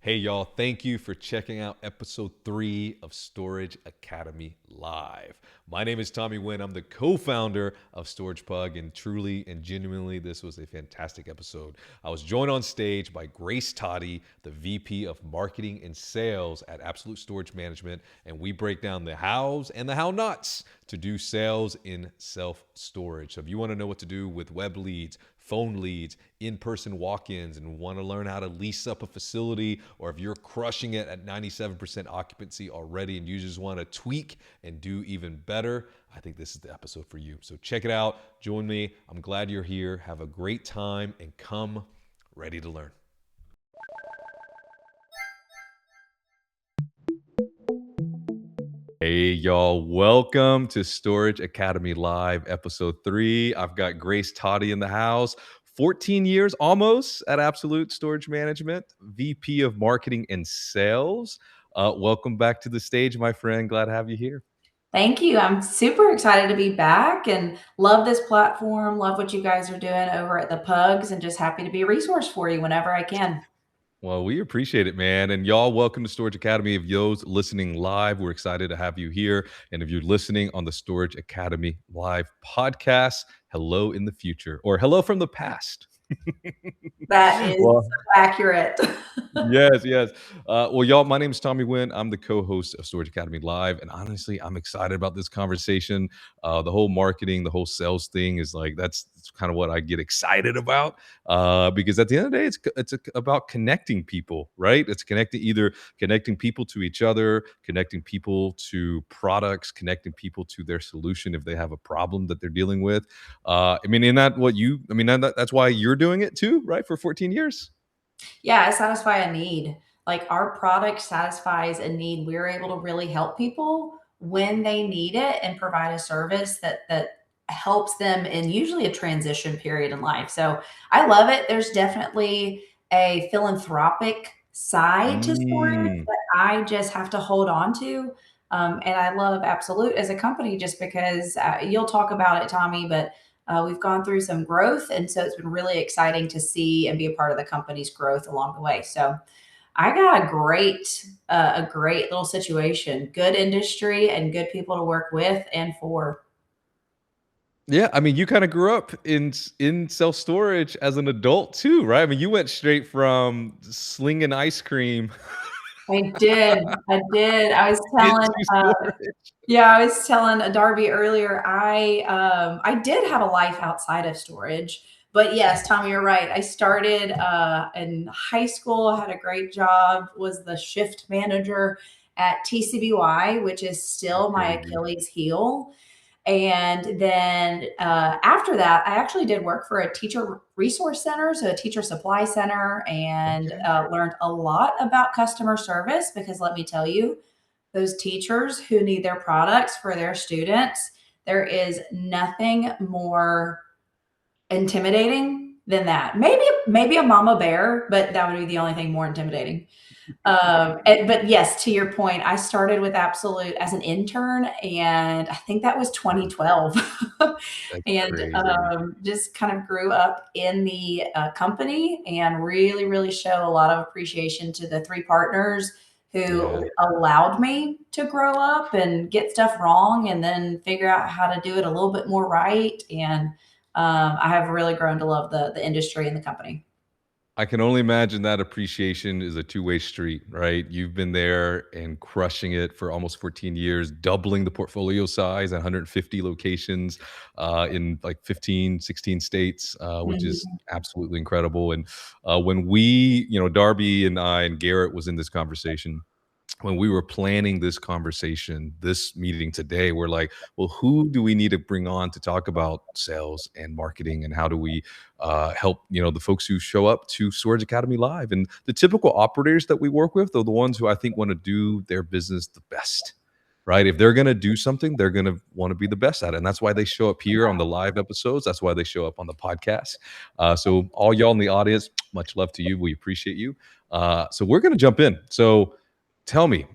Hey, y'all, thank you for checking out episode 3 of Storage Academy Live. My name is Tommy Nguyen. I'm the co founder of StoragePug, and truly and genuinely, this was a fantastic episode. I was joined on stage by Grace Totty, the VP of Marketing and Sales at Absolute Storage Management, and we break down the hows and the how nots to do sales in self storage. So, if you want to know what to do with web leads, phone leads, in-person walk-ins, and want to learn how to lease up a facility, or if you're crushing it at 97% occupancy already and you just want to tweak and do even better, I think this is the episode for you. So check it out. Join me. I'm glad you're here. Have a great time and come ready to learn. Hey, y'all. Welcome to Storage Academy Live, episode 3. I've got Grace Totty in the house. 14 years almost at Absolute Storage Management, VP of Marketing and Sales. Welcome back to the stage, my friend. Glad to have you here. Thank you. I'm super excited to be back and love this platform. Love what you guys are doing over at the Pugs, and just happy to be a resource for you whenever I can. Well, we appreciate it, man. And y'all, welcome to Storage Academy. If those listening live, we're excited to have you here. And if you're listening on the Storage Academy Live podcast, hello in the future, or hello from the past. That is Well, accurate. yes. Well, y'all, my name is Tommy Nguyen. I'm the co-host of Storage Academy Live, and honestly, I'm excited about this conversation. The whole marketing, the whole sales thing is like that's kind of what I get excited about. Because at the end of the day, it's about connecting people, right? It's connecting people to each other, connecting people to products, connecting people to their solution if they have a problem that they're dealing with. That's why you're doing it too, right? For 14 years. Yeah, I satisfy a need. Like our product satisfies a need. We're able to really help people when they need it and provide a service that helps them in usually a transition period in life. So I love it. There's definitely a philanthropic side to storage Mm. that I just have to hold on to. And I love Absolute as a company just because you'll talk about it, Tommy, but we've gone through some growth, and so it's been really exciting to see and be a part of the company's growth along the way. So I got a great little situation, good industry, and good people to work with and for. Yeah, I mean, you kind of grew up in self storage as an adult too, right? I mean, you went straight from slinging ice cream I did, I did. into storage. Yeah, I was telling Darby earlier, I did have a life outside of storage, but yes, Tommy, you're right. I started in high school, had a great job, was the shift manager at TCBY, which is still my Crazy. Achilles heel. And then after that, I actually did work for a teacher resource center, so a teacher supply center, and Okay. learned a lot about customer service because let me tell you, those teachers who need their products for their students, there is nothing more intimidating than that. Maybe a mama bear, but that would be the only thing more intimidating. But yes, to your point, I started with Absolute as an intern, and I think that was 2012, That's and crazy. just kind of grew up in the company, and really, really show a lot of appreciation to the three partners Yeah. who allowed me to grow up and get stuff wrong, and then figure out how to do it a little bit more right. And I have really grown to love the industry and the company. I can only imagine that appreciation is a two-way street, right? You've been there and crushing it for almost 14 years, doubling the portfolio size, 150 locations in like 15, 16 states, which is Mhm. absolutely incredible. And when we, Darby and I and Garrett was in this conversation, when we were planning this conversation, this meeting today, we're like, well, who do we need to bring on to talk about sales and marketing, and how do we help the folks who show up to Storage Academy Live? And the typical operators that we work with are the ones who I think want to do their business the best. Right. If they're going to do something, they're going to want to be the best at it. And that's why they show up here on the live episodes. That's why they show up on the podcast. So, all y'all in the audience, much love to you. We appreciate you. So, we're going to jump in. So, tell me,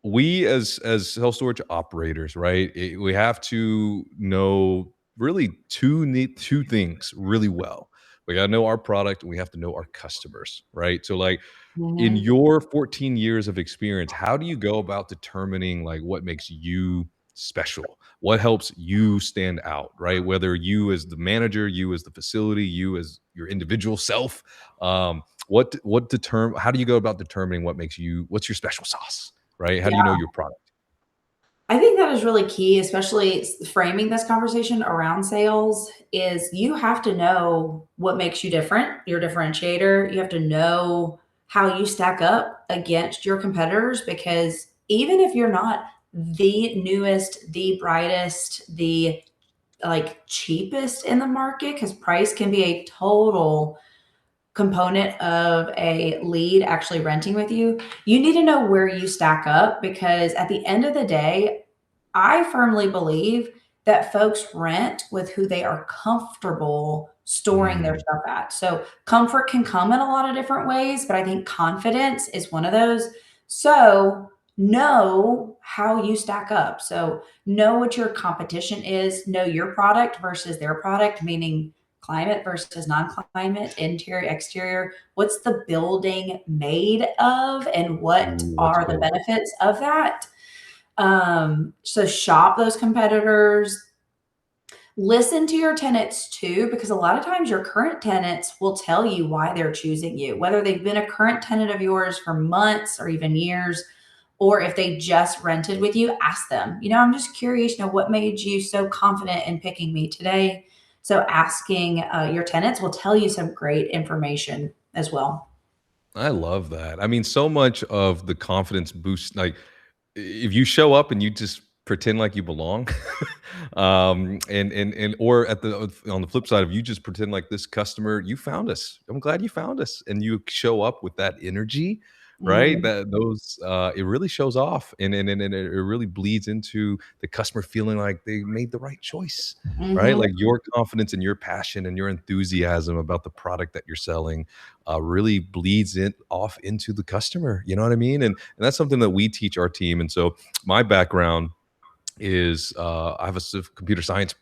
we as self storage operators, right? We have to know really two things really well. We got to know our product and we have to know our customers, right? So like in Mhm. your 14 years of experience, how do you go about determining like what makes you special? What helps you stand out, right? Whether you as the manager, you as the facility, you as your individual self, how do you go about determining what makes you, what's your special sauce, right? How do you know Yeah. your product? I think that is really key, especially framing this conversation around sales is you have to know what makes you different, your differentiator. You have to know how you stack up against your competitors because even if you're not the newest, the brightest, the like cheapest in the market, because price can be a total component of a lead actually renting with you, you need to know where you stack up because at the end of the day, I firmly believe that folks rent with who they are comfortable storing their Mm, stuff at. So, comfort can come in a lot of different ways, but I think confidence is one of those. So, know how you stack up. So, know what your competition is, know your product versus their product, meaning climate versus non-climate, interior, exterior. What's the building made of, and what ooh, that's are the good. benefits of that? So shop those competitors. Listen to your tenants too, because a lot of times your current tenants will tell you why they're choosing you, whether they've been a current tenant of yours for months or even years, or if they just rented with you, ask them. I'm just curious, what made you so confident in picking me today? So asking your tenants will tell you some great information as well. I love that. I mean, so much of the confidence boost, like if you show up and you just pretend like you belong, and or at the on the flip side, if you just pretend like this customer, you found us. I'm glad you found us, and you show up with that energy, right? Mhm. That those it really shows off, and it really bleeds into the customer feeling like they made the right choice, right? Mhm. Like your confidence and your passion and your enthusiasm about the product that you're selling really bleeds it off into the customer. You know what I mean? And that's something that we teach our team. And so my background is I have a computer science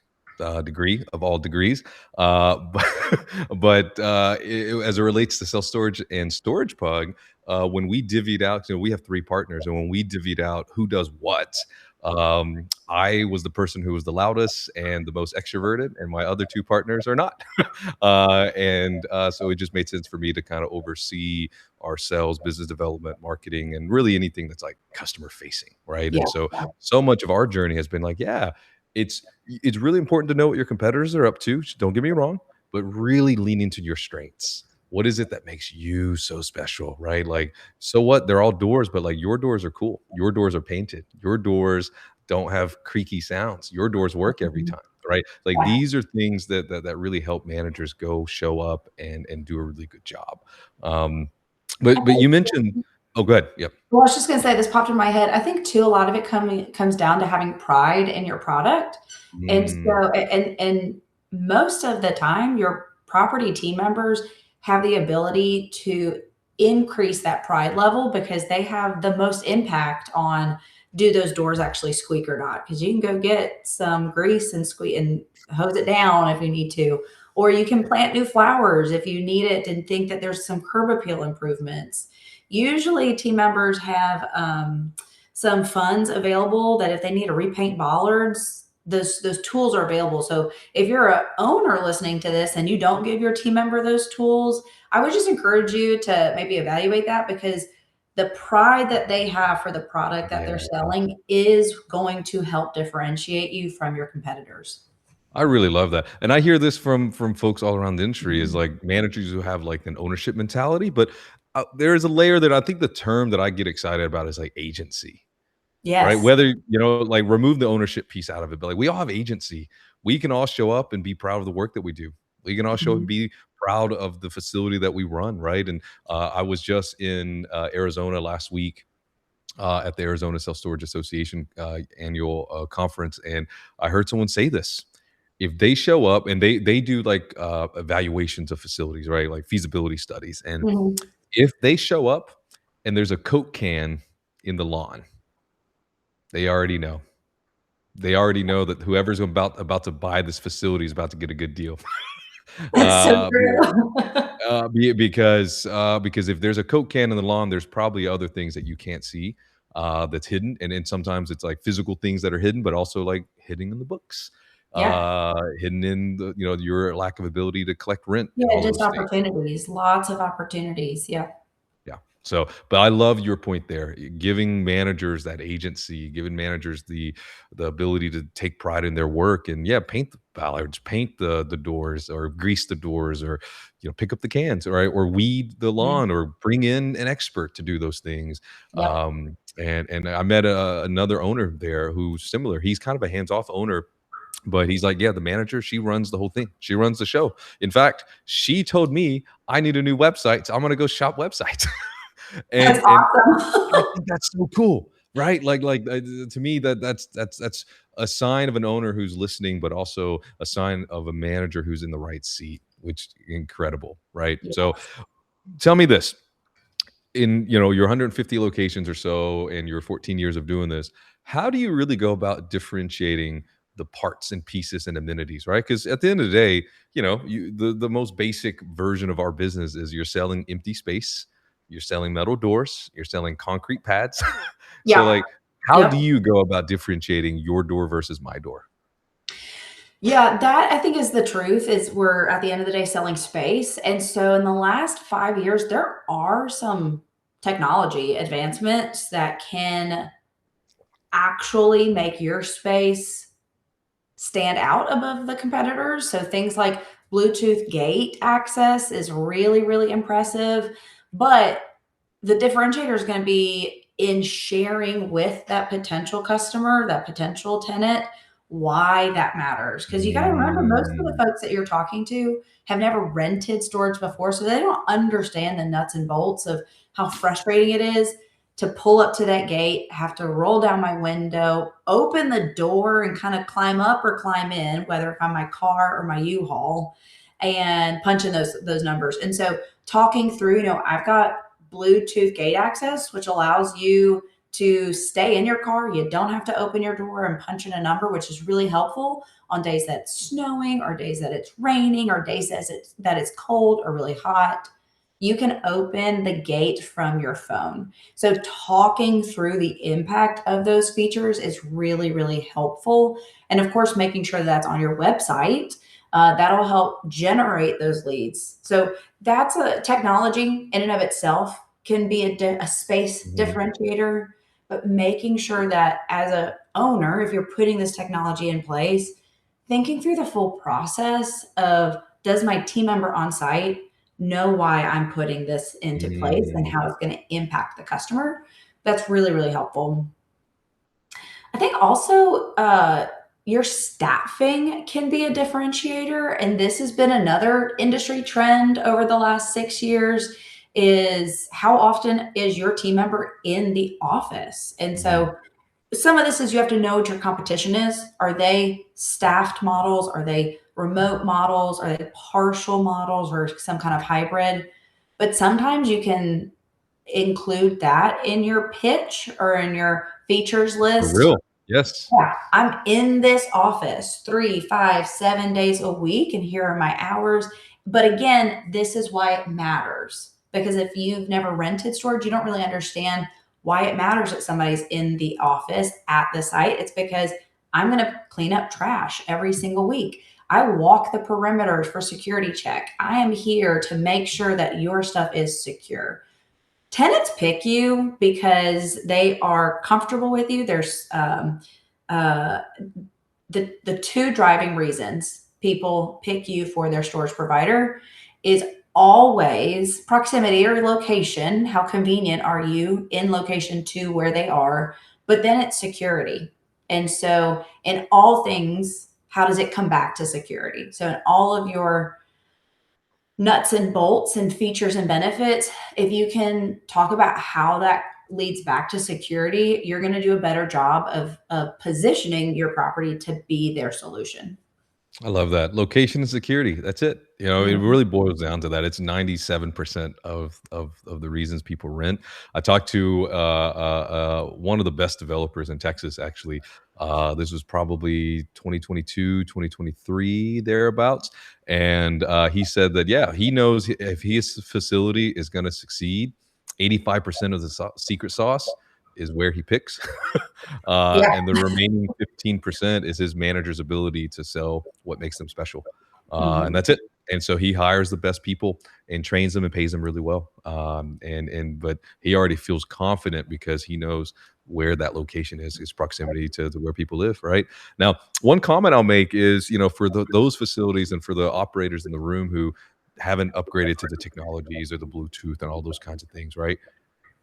degree of all degrees, but, as it relates to self storage and storage pug, when we divvied out, we have three partners, and when we divvied out who does what, I was the person who was the loudest and the most extroverted, and my other two partners are not. So it just made sense for me to kind of oversee our sales, business development, marketing, and really anything that's like customer facing, right? Yeah. And so much of our journey has been like, yeah, it's really important to know what your competitors are up to. Don't get me wrong, but really lean into your strengths. What is it that makes you so special, right? Like, so what? They're all doors, but like your doors are cool. Your doors are painted. Your doors don't have creaky sounds. Your doors work every Mhm. time, right? Like Yeah. these are things that really help managers go show up and do a really good job. Um, but you mentioned, oh, go ahead. Yep. Well, I was just gonna say this popped in my head. I think too, a lot of it comes down to having pride in your product. And Mm, so and most of the time, your property team members have the ability to increase that pride level because they have the most impact on do those doors actually squeak or not? Because you can go get some grease and squeak and hose it down if you need to, or you can plant new flowers if you need it and think that there's some curb appeal improvements. Usually, team members have some funds available that if they need to repaint bollards, those tools are available. So if you're a owner listening to this and you don't give your team member those tools, I would just encourage you to maybe evaluate that because the pride that they have for the product that they're yeah. selling is going to help differentiate you from your competitors. I really love that, and I hear this from folks all around the industry is Mhm. like managers who have like an ownership mentality, but there is a layer that I think the term that I get excited about is like agency, right? Yes. Whether like remove the ownership piece out of it, but like we all have agency. We can all show up and be proud of the work that we do. We can all show up and Mhm. be proud of the facility that we run, right? And I was just in Arizona last week at the Arizona Self Storage Association annual conference, and I heard someone say this: if they show up and they do like evaluations of facilities, right, like feasibility studies, and Mhm. if they show up and there's a Coke can in the lawn, they already know. They already know that whoever's about to buy this facility is about to get a good deal. That's so Uh, be true. because if there's a Coke can in the lawn, there's probably other things that you can't see, that's hidden, and then sometimes it's, like, physical things that are hidden, but also, like, hidden in the books, Yeah. hidden in the your lack of ability to collect rent and Yeah, all just those things. opportunities, lots of opportunities. Yeah. Yeah. So, but I love your point there. Giving managers that agency, giving managers the ability to take pride in their work and yeah, paint the ballards, paint the doors, or grease the doors, or pick up the cans, right, or weed the Mhm. lawn, or bring in an expert to do those things. Yep. And I met another owner there who's similar. He's kind of a hands off owner, but he's like, yeah, the manager, she runs the whole thing. She runs the show. In fact, she told me I need a new website, so I'm gonna go shop websites. That's And I awesome. think that's so cool, right? To me, that's a sign of an owner who's listening, but also a sign of a manager who's in the right seat, which incredible, right? So Yes. tell me this: in your 150 locations or so, and your 14 years of doing this, how do you really go about differentiating the parts and pieces and amenities, right? Because at the end of the day, the most basic version of our business is you're selling empty space, you're selling metal doors, you're selling concrete pads. So, Yeah. like, how do Yep. you go about differentiating your door versus my door? Yeah, that I think is the truth is we're at the end of the day selling space. And so in the last 5 years, there are some technology advancements that can actually make your space stand out above the competitors. So things like Bluetooth gate access is really, really impressive. But the differentiator is going to be in sharing with that potential customer, that potential tenant, why that matters. Because you got to remember, most of the Mm. folks that you're talking to have never rented storage before. So they don't understand the nuts and bolts of how frustrating it is to pull up to that gate, have to roll down my window, open the door, and kind of climb up or climb in, whether if I'm my car or my U-Haul, and punch in those numbers. And so talking through, I've got Bluetooth gate access, which allows you to stay in your car. You don't have to open your door and punch in a number, which is really helpful on days that it's snowing or days that it's raining or days that it's cold or really hot. You can open the gate from your phone. So talking through the impact of those features is really, really helpful. And of course, making sure that's on your website, that'll help generate those leads. So that's a technology in and of itself can be a space Mhm. differentiator, but making sure that as a owner, if you're putting this technology in place, thinking through the full process of does my team member on site know why I'm putting this into place and Mm. how it's going to impact the customer? That's really, really helpful. I think also your staffing can be a differentiator, and this has been another industry trend over the last 6 years. Is how often is your team member in the office? And Mhm. so some of this is you have to know what your competition is. Are they staffed models? Are they remote models? Are they partial models or some kind of hybrid? But sometimes you can include that in your pitch or in your features For list. real. Yes. Yeah, I'm in this office 3, 5, 7 days a week, and here are my hours. But again, this is why it matters. Because if you've never rented storage, you don't really understand why it matters that somebody's in the office at the site. It's because I'm going to clean up trash every single week. I walk the perimeters for security check. I am here to make sure that your stuff is secure. Tenants pick you because they are comfortable with you. There's uh, the two driving reasons people pick you for their storage provider is always proximity or location. How convenient are you in location to where they are? But then it's security. And so, in all things, how does it come back to security? So, in all of your nuts and bolts and features and benefits, if you can talk about how that leads back to security, you're going to do a better job of positioning your property to be their solution. I love that. Location and security. That's it. You know, it Mhm. really boils down to that. It's 97% of the reasons people rent. I talked to one of the best developers in Texas, actually. This was probably 2022, 2023, thereabouts. And he said that, yeah, he knows if his facility is going to succeed, 85% of the secret sauce is where he picks. Yeah. And the remaining 15% is his manager's ability to sell what makes them special. And Mhm. that's it. And so he hires the best people and trains them and pays them really well. But he already feels confident because he knows where that location is, its proximity to where people live. Right now, one comment I'll make is, for those facilities and for the operators in the room who haven't upgraded to the technologies or the Bluetooth and all those kinds of things. Right,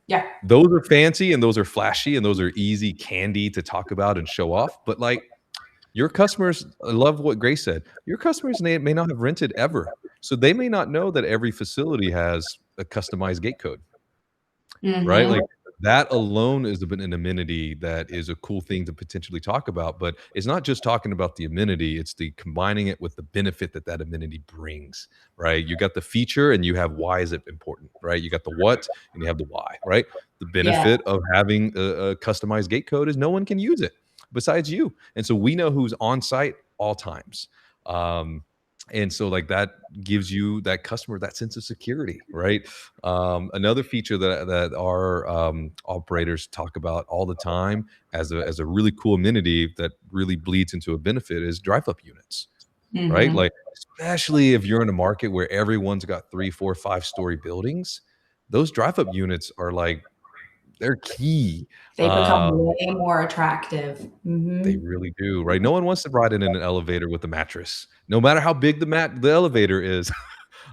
Yeah. those are fancy and those are flashy and those are easy candy to talk about and show off. But like your customers, I love what Grace said. Your customers may not have rented ever. So they may not know that every facility has a customized gate code. Right? Mhm. Like, that alone is an amenity that is a cool thing to potentially talk about, but it's not just talking about the amenity, it's the combining it with the benefit that that amenity brings, right? You got the feature and you have why is it important, right? You got the what and you have the why, right? The Yeah. benefit of having a customized gate code is no one can use it besides you, and so we know who's on site all times. Um, and so, like, that gives you that customer that sense of security, right? Another feature that our operators talk about all the time as a really cool amenity that really bleeds into a benefit is drive up units, right? Mhm. Like, especially if you're in a market where everyone's got 3, 4, 5-story buildings, those drive up units are like they're key. They become Um, way more attractive. they Mhm. really do, right? No one wants to ride in an elevator with a mattress, no matter how big the elevator is.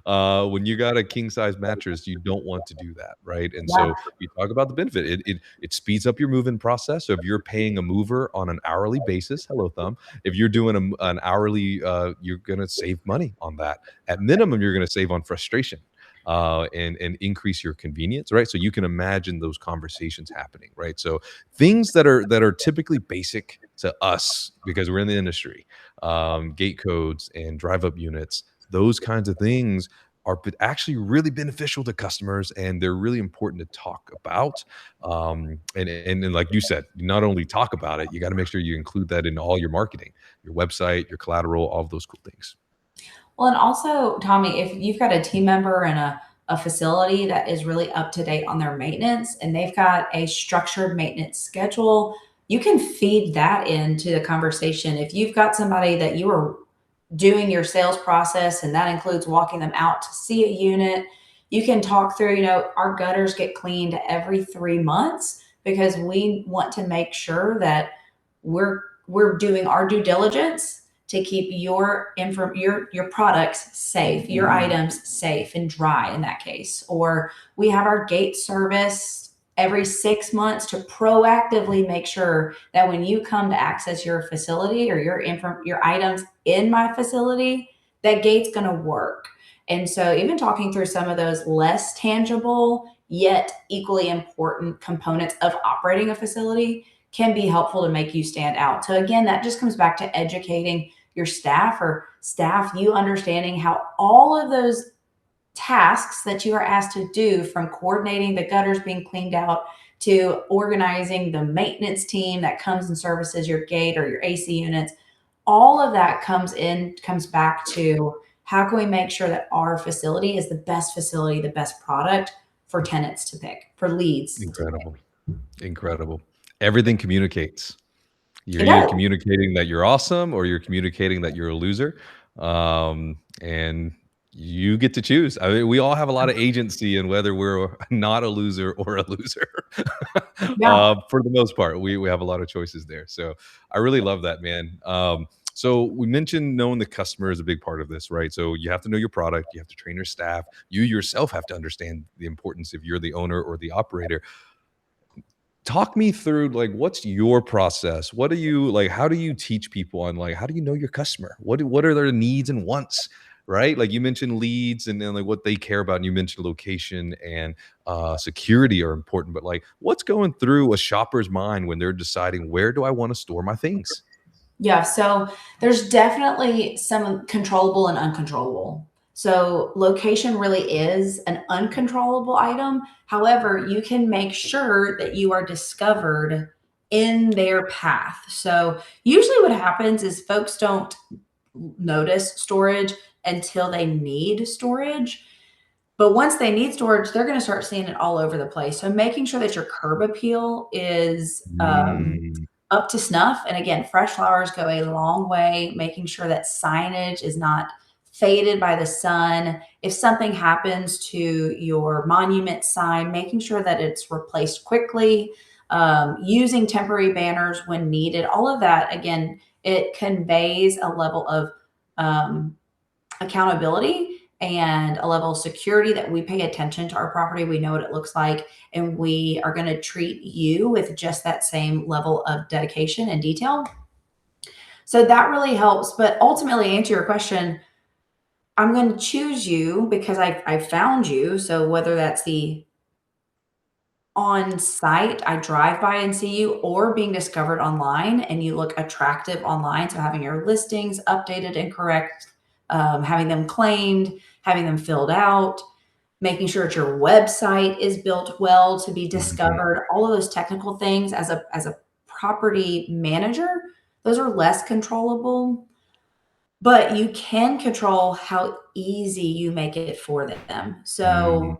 When you got a king size mattress, you don't want to do that, right? And Yeah. so you talk about the benefit. It speeds up your move-in process. So if you're paying a mover on an hourly basis, hello thumb. If you're doing an hourly, you're gonna save money on that. At minimum, you're gonna save on frustration. And increase your convenience, right? So you can imagine those conversations happening, right? So things that are typically basic to us because we're in the industry, gate codes and drive up units, those kinds of things are actually really beneficial to customers and they're really important to talk about. And like you said, not only talk about it, you got to make sure you include that in all your marketing, your website, your collateral, all of those cool things. Well, and also, Tommy, if you've got a team member in a facility that is really up to date on their maintenance and they've got a structured maintenance schedule, you can feed that into the conversation. If you've got somebody that you are doing your sales process and that includes walking them out to see a unit, you can talk through, our gutters get cleaned every 3 months because we want to make sure that we're doing our due diligence to keep your products safe, your items safe and dry in that case. Or we have our gate service every 6 months to proactively make sure that when you come to access your facility or your items in my facility, that gate's going to work. And so, even talking through some of those less tangible yet equally important components of operating a facility can be helpful to make you stand out. So, again, that just comes back to educating your staff or staff, you understanding how all of those tasks that you are asked to do, from coordinating the gutters being cleaned out to organizing the maintenance team that comes and services your gate or your AC units, all of that comes back to how can we make sure that our facility, the best product for tenants to pick, for leads to pick. Incredible. Incredible. Everything communicates. You're It either does. communicating that you're awesome or you're communicating that you're a loser. And you get to choose. I mean, we all have a lot of agency in whether we're not a loser or a loser. Yeah. For the most part, we have a lot of choices there. So I really love that, man. So we mentioned knowing the customer is a big part of this, right? So you have to know your product, you have to train your staff, you yourself have to understand the importance if you're the owner or the operator. Talk me through, like, what's your process? What do you like? How do you teach people on, like, how do you know your customer? What are their needs and wants? Right? Like you mentioned leads and then like what they care about, and you mentioned location and security are important, but like what's going through a shopper's mind when they're deciding where do I want to store my things? Yeah, so there's definitely some controllable and uncontrollable. So location really is an uncontrollable item. However, you can make sure that you are discovered in their path. So usually what happens is folks don't notice storage until they need storage. But once they need storage, they're going to start seeing it all over the place. So making sure that your curb appeal is Mm, up to snuff. And again, fresh flowers go a long way, making sure that signage is not faded by the sun. If something happens to your monument sign, making sure that it's replaced quickly, using temporary banners when needed, all of that, again, it conveys a level of um, accountability and a level of security that we pay attention to our property. We know what it looks like, and we are going to treat you with just that same level of dedication and detail. So that really helps. But ultimately, answer your question, I'm going to choose you because I found you. So whether that's the on site, I drive by and see you, or being discovered online and you look attractive online. So having your listings updated and correct, having them claimed, having them filled out, making sure that your website is built well to be mhm, discovered, all of those technical things as a property manager, those are less controllable, but you can control how easy you make it for them. mm, So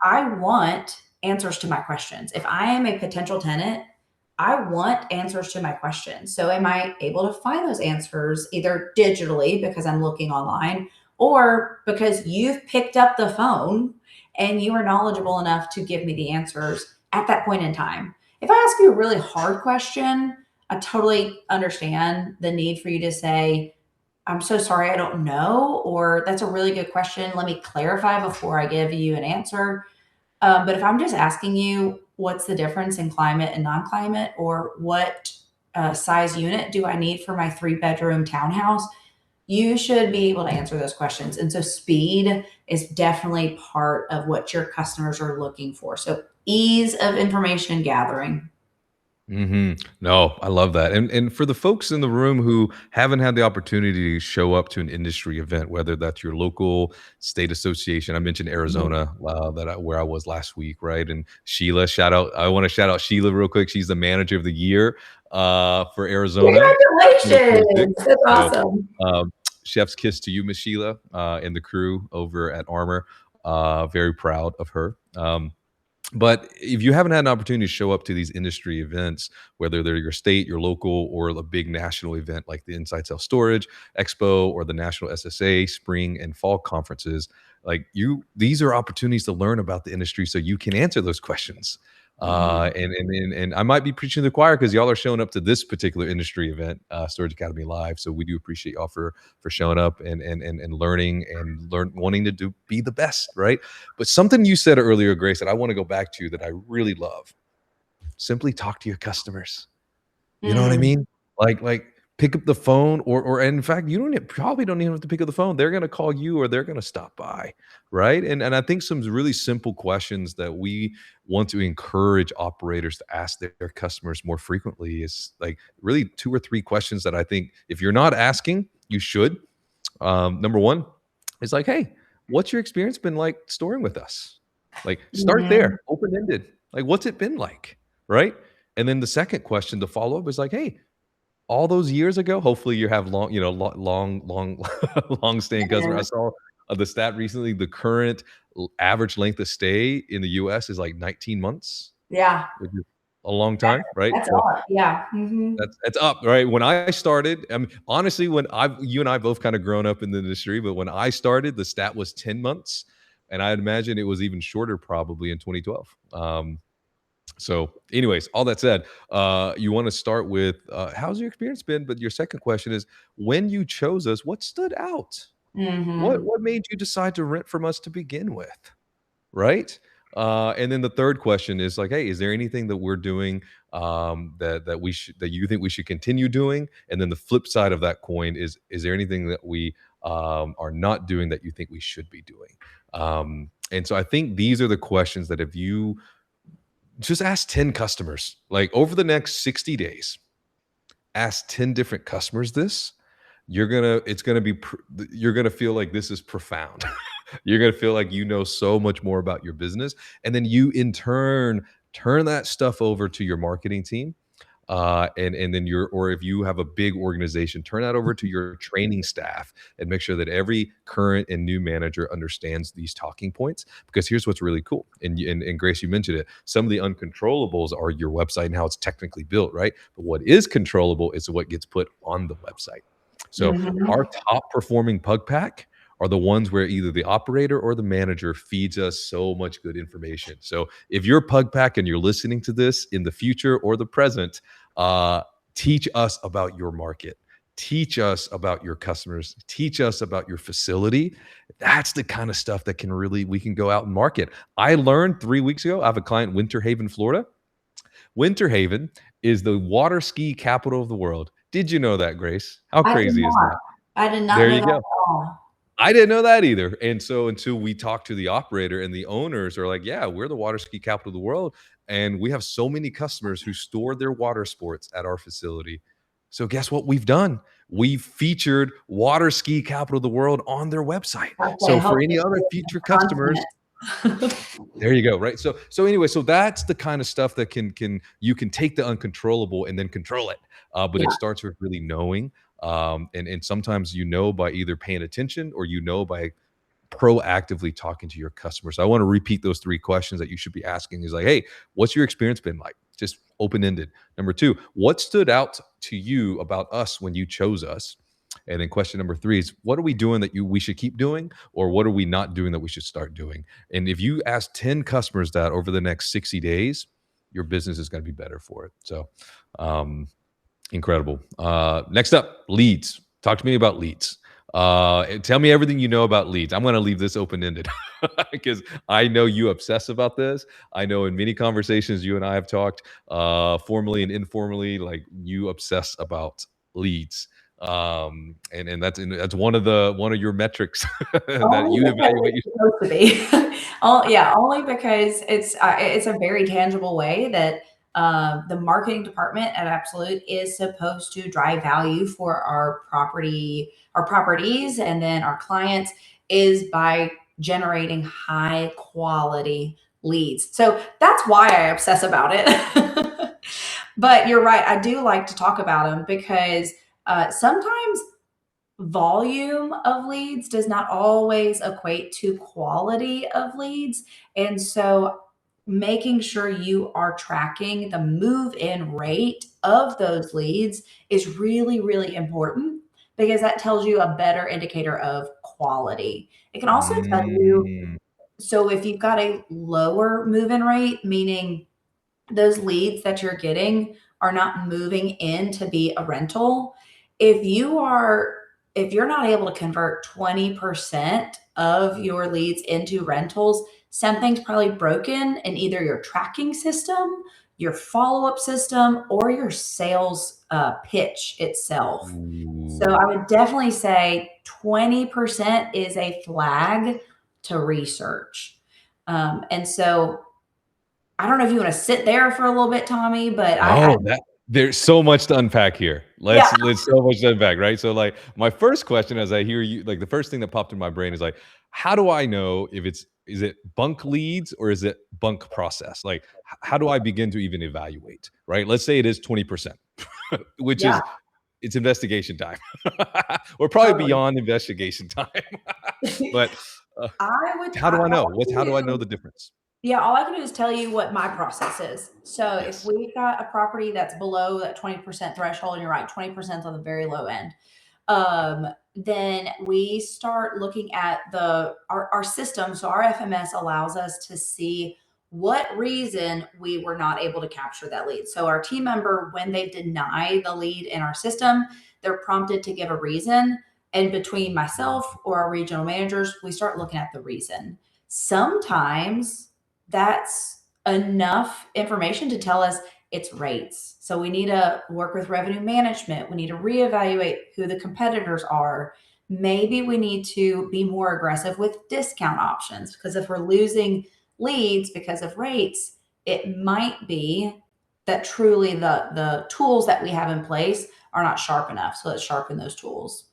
I want answers to my questions. If I am a potential tenant, I want answers to my questions. So am I able to find those answers either digitally because I'm looking online or because you've picked up the phone and you are knowledgeable enough to give me the answers at that point in time? If I ask you a really hard question, I totally understand the need for you to say, I'm so sorry, I don't know, or that's a really good question. Let me clarify before I give you an answer. But if I'm just asking you, what's the difference in climate and non climate, or what size unit do I need for my 3 bedroom townhouse? You should be able to answer those questions. And so speed is definitely part of what your customers are looking for. So ease of information gathering. No, I love that. And for the folks in the room who haven't had the opportunity to show up to an industry event, whether that's your local state association, I mentioned Mhm. Arizona, where I was last week, right? And Sheila, shout out! I want to shout out Sheila real quick. She's the manager of the year for Arizona 2026. Congratulations. That's So, awesome. um, chef's kiss to you, Miss Sheila, and the crew over at Armor. Very proud of her. But if you haven't had an opportunity to show up to these industry events, whether they're your state, your local, or a big national event like the Inside Self Storage Expo or the National SSA spring and fall conferences, these are opportunities to learn about the industry so you can answer those questions. Mhm. And I might be preaching to the choir because y'all are showing up to this particular industry event, Storage Academy Live. So we do appreciate y'all for showing up and learning and wanting to be the best, right? But something you said earlier, Grace, that I want to go back to that I really love. Simply talk to your customers. You know what I Mm. mean? Like pick up the phone or and in fact, you probably don't even have to pick up the phone. They're gonna call you or they're gonna stop by, right? And I think some really simple questions that we want to encourage operators to ask their customers more frequently is like really 2 or 3 questions that I think if you're not asking, you should. Number one is like, hey, what's your experience been like storing with us? Like, start Mhm. there, open ended. Like, what's it been like? Right. And then the second question to follow up is like, hey, all those years ago, hopefully you have long, long, long staying customer. I Yeah. saw the stat recently, the current average length of stay in the US is like 19 months, Yeah. which is a long time, right? That's So odd. Yeah. Mhm. that's up, right? When I started, I mean, honestly, when I you and I both kind of grown up in the industry, but when I started, the stat was 10 months, and I'd imagine it was even shorter probably in 2012. So, anyways, all that said, you want to start with how's your experience been? But your second question is when you chose us, what stood out? What Mhm. what made you decide to rent from us to begin with? Right? And then the third question is like, hey, is there anything that we're doing that you think we should continue doing? And then the flip side of that coin is there anything that we are not doing that you think we should be doing? And so I think these are the questions that if you just ask 10 customers, like over the next 60 days, ask 10 different customers this, you're gonna feel like this is profound. You're gonna feel like you know so much more about your business, and then you in turn turn that stuff over to your marketing team, and then or if you have a big organization, turn that over to your training staff and make sure that every current and new manager understands these talking points. Because here's what's really cool, and Grace, you mentioned it. Some of the uncontrollables are your website and how it's technically built, right? But what is controllable is what gets put on the website. So our Mhm. top performing Pug Pack are the ones where either the operator or the manager feeds us so much good information. So if you're Pug Pack and you're listening to this in the future or the present, uh, teach us about your market. Teach us about your customers. Teach us about your facility. That's the kind of stuff that we can go out and market. I learned 3 weeks ago, I have a client, Winter Haven, Florida. Winter Haven is the water ski capital of the world. Did you know that, Grace? How I did crazy is not. that? I did not There know you that go. at all. I didn't know that either. And so until we talk to the operator and the owners are like, yeah, we're the water ski capital of the world. And we have so many customers who store their water sports at our facility. So guess what we've done? We've featured water ski capital of the world on their website. Okay, So hope for they any other create future customers, content. there you go, right? So anyway, so that's the kind of stuff that can you can take the uncontrollable and then control it. But it Yeah. starts with really knowing. And sometimes you know by either paying attention or you know by proactively talking to your customers. So I want to repeat those three questions that you should be asking is like, hey, what's your experience been like? Just open-ended. Number two, what stood out to you about us when you chose us? And then question number three is what are we doing that we should keep doing, or what are we not doing that we should start doing? And if you ask 10 customers that over the next 60 days, your business is going to be better for it. So um, incredible. Next up, leads. Talk to me about leads. And tell me everything you know about leads. I'm going to leave this open ended because I know you obsess about this. I know in many conversations you and I have talked, formally and informally, like you obsess about leads. And that's one of your metrics that Only you because evaluate. it's supposed to be. Oh, yeah, only because it's a very tangible way that the marketing department at Absolute is supposed to drive value for our properties, and then our clients is by generating high quality leads. So that's why I obsess about it. But you're right, I do like to talk about them because sometimes volume of leads does not always equate to quality of leads. And so making sure you are tracking the move in rate of those leads is really, really important because that tells you a better indicator of quality. It can also tell you, Mm. so if you've got a lower move in rate, meaning those leads that you're getting are not moving in to be a rental. If you are if you're not able to convert 20% of your leads into rentals, something's probably broken in either your tracking system, your follow-up system, or your sales pitch itself. So Ooh. I would definitely say 20% is a flag to research. And so I don't know if you want to sit there for a little bit, Tommy, but I Oh, that there's so much to unpack here. yeah, Let's so much to unpack, right? So, like, my first question as I hear you, like, the first thing that popped in my brain is like, how do I know if is it bunk leads or is it bunk process? Like, how do I begin to even evaluate, right? Let's say it is 20%, which yeah, is it's investigation time. We're probably totally. beyond investigation time. But uh, how do I know? All I How can do I know do the difference? yeah, all I can do is tell you what my process is. So if Yes. we've got a property that's below that 20% threshold, and you're right, 20% is on the very low end, then we start looking at our system. So our FMS allows us to see what reason we were not able to capture that lead. So our team member, when they deny the lead in our system, they're prompted to give a reason. And between myself or our regional managers, we start looking at the reason. Sometimes that's enough information to tell us it's rates. So we need to work with revenue management. We need to reevaluate who the competitors are. Maybe we need to be more aggressive with discount options because if we're losing leads because of rates, it might be that truly the tools that we have in place are not sharp enough. So let's sharpen those tools.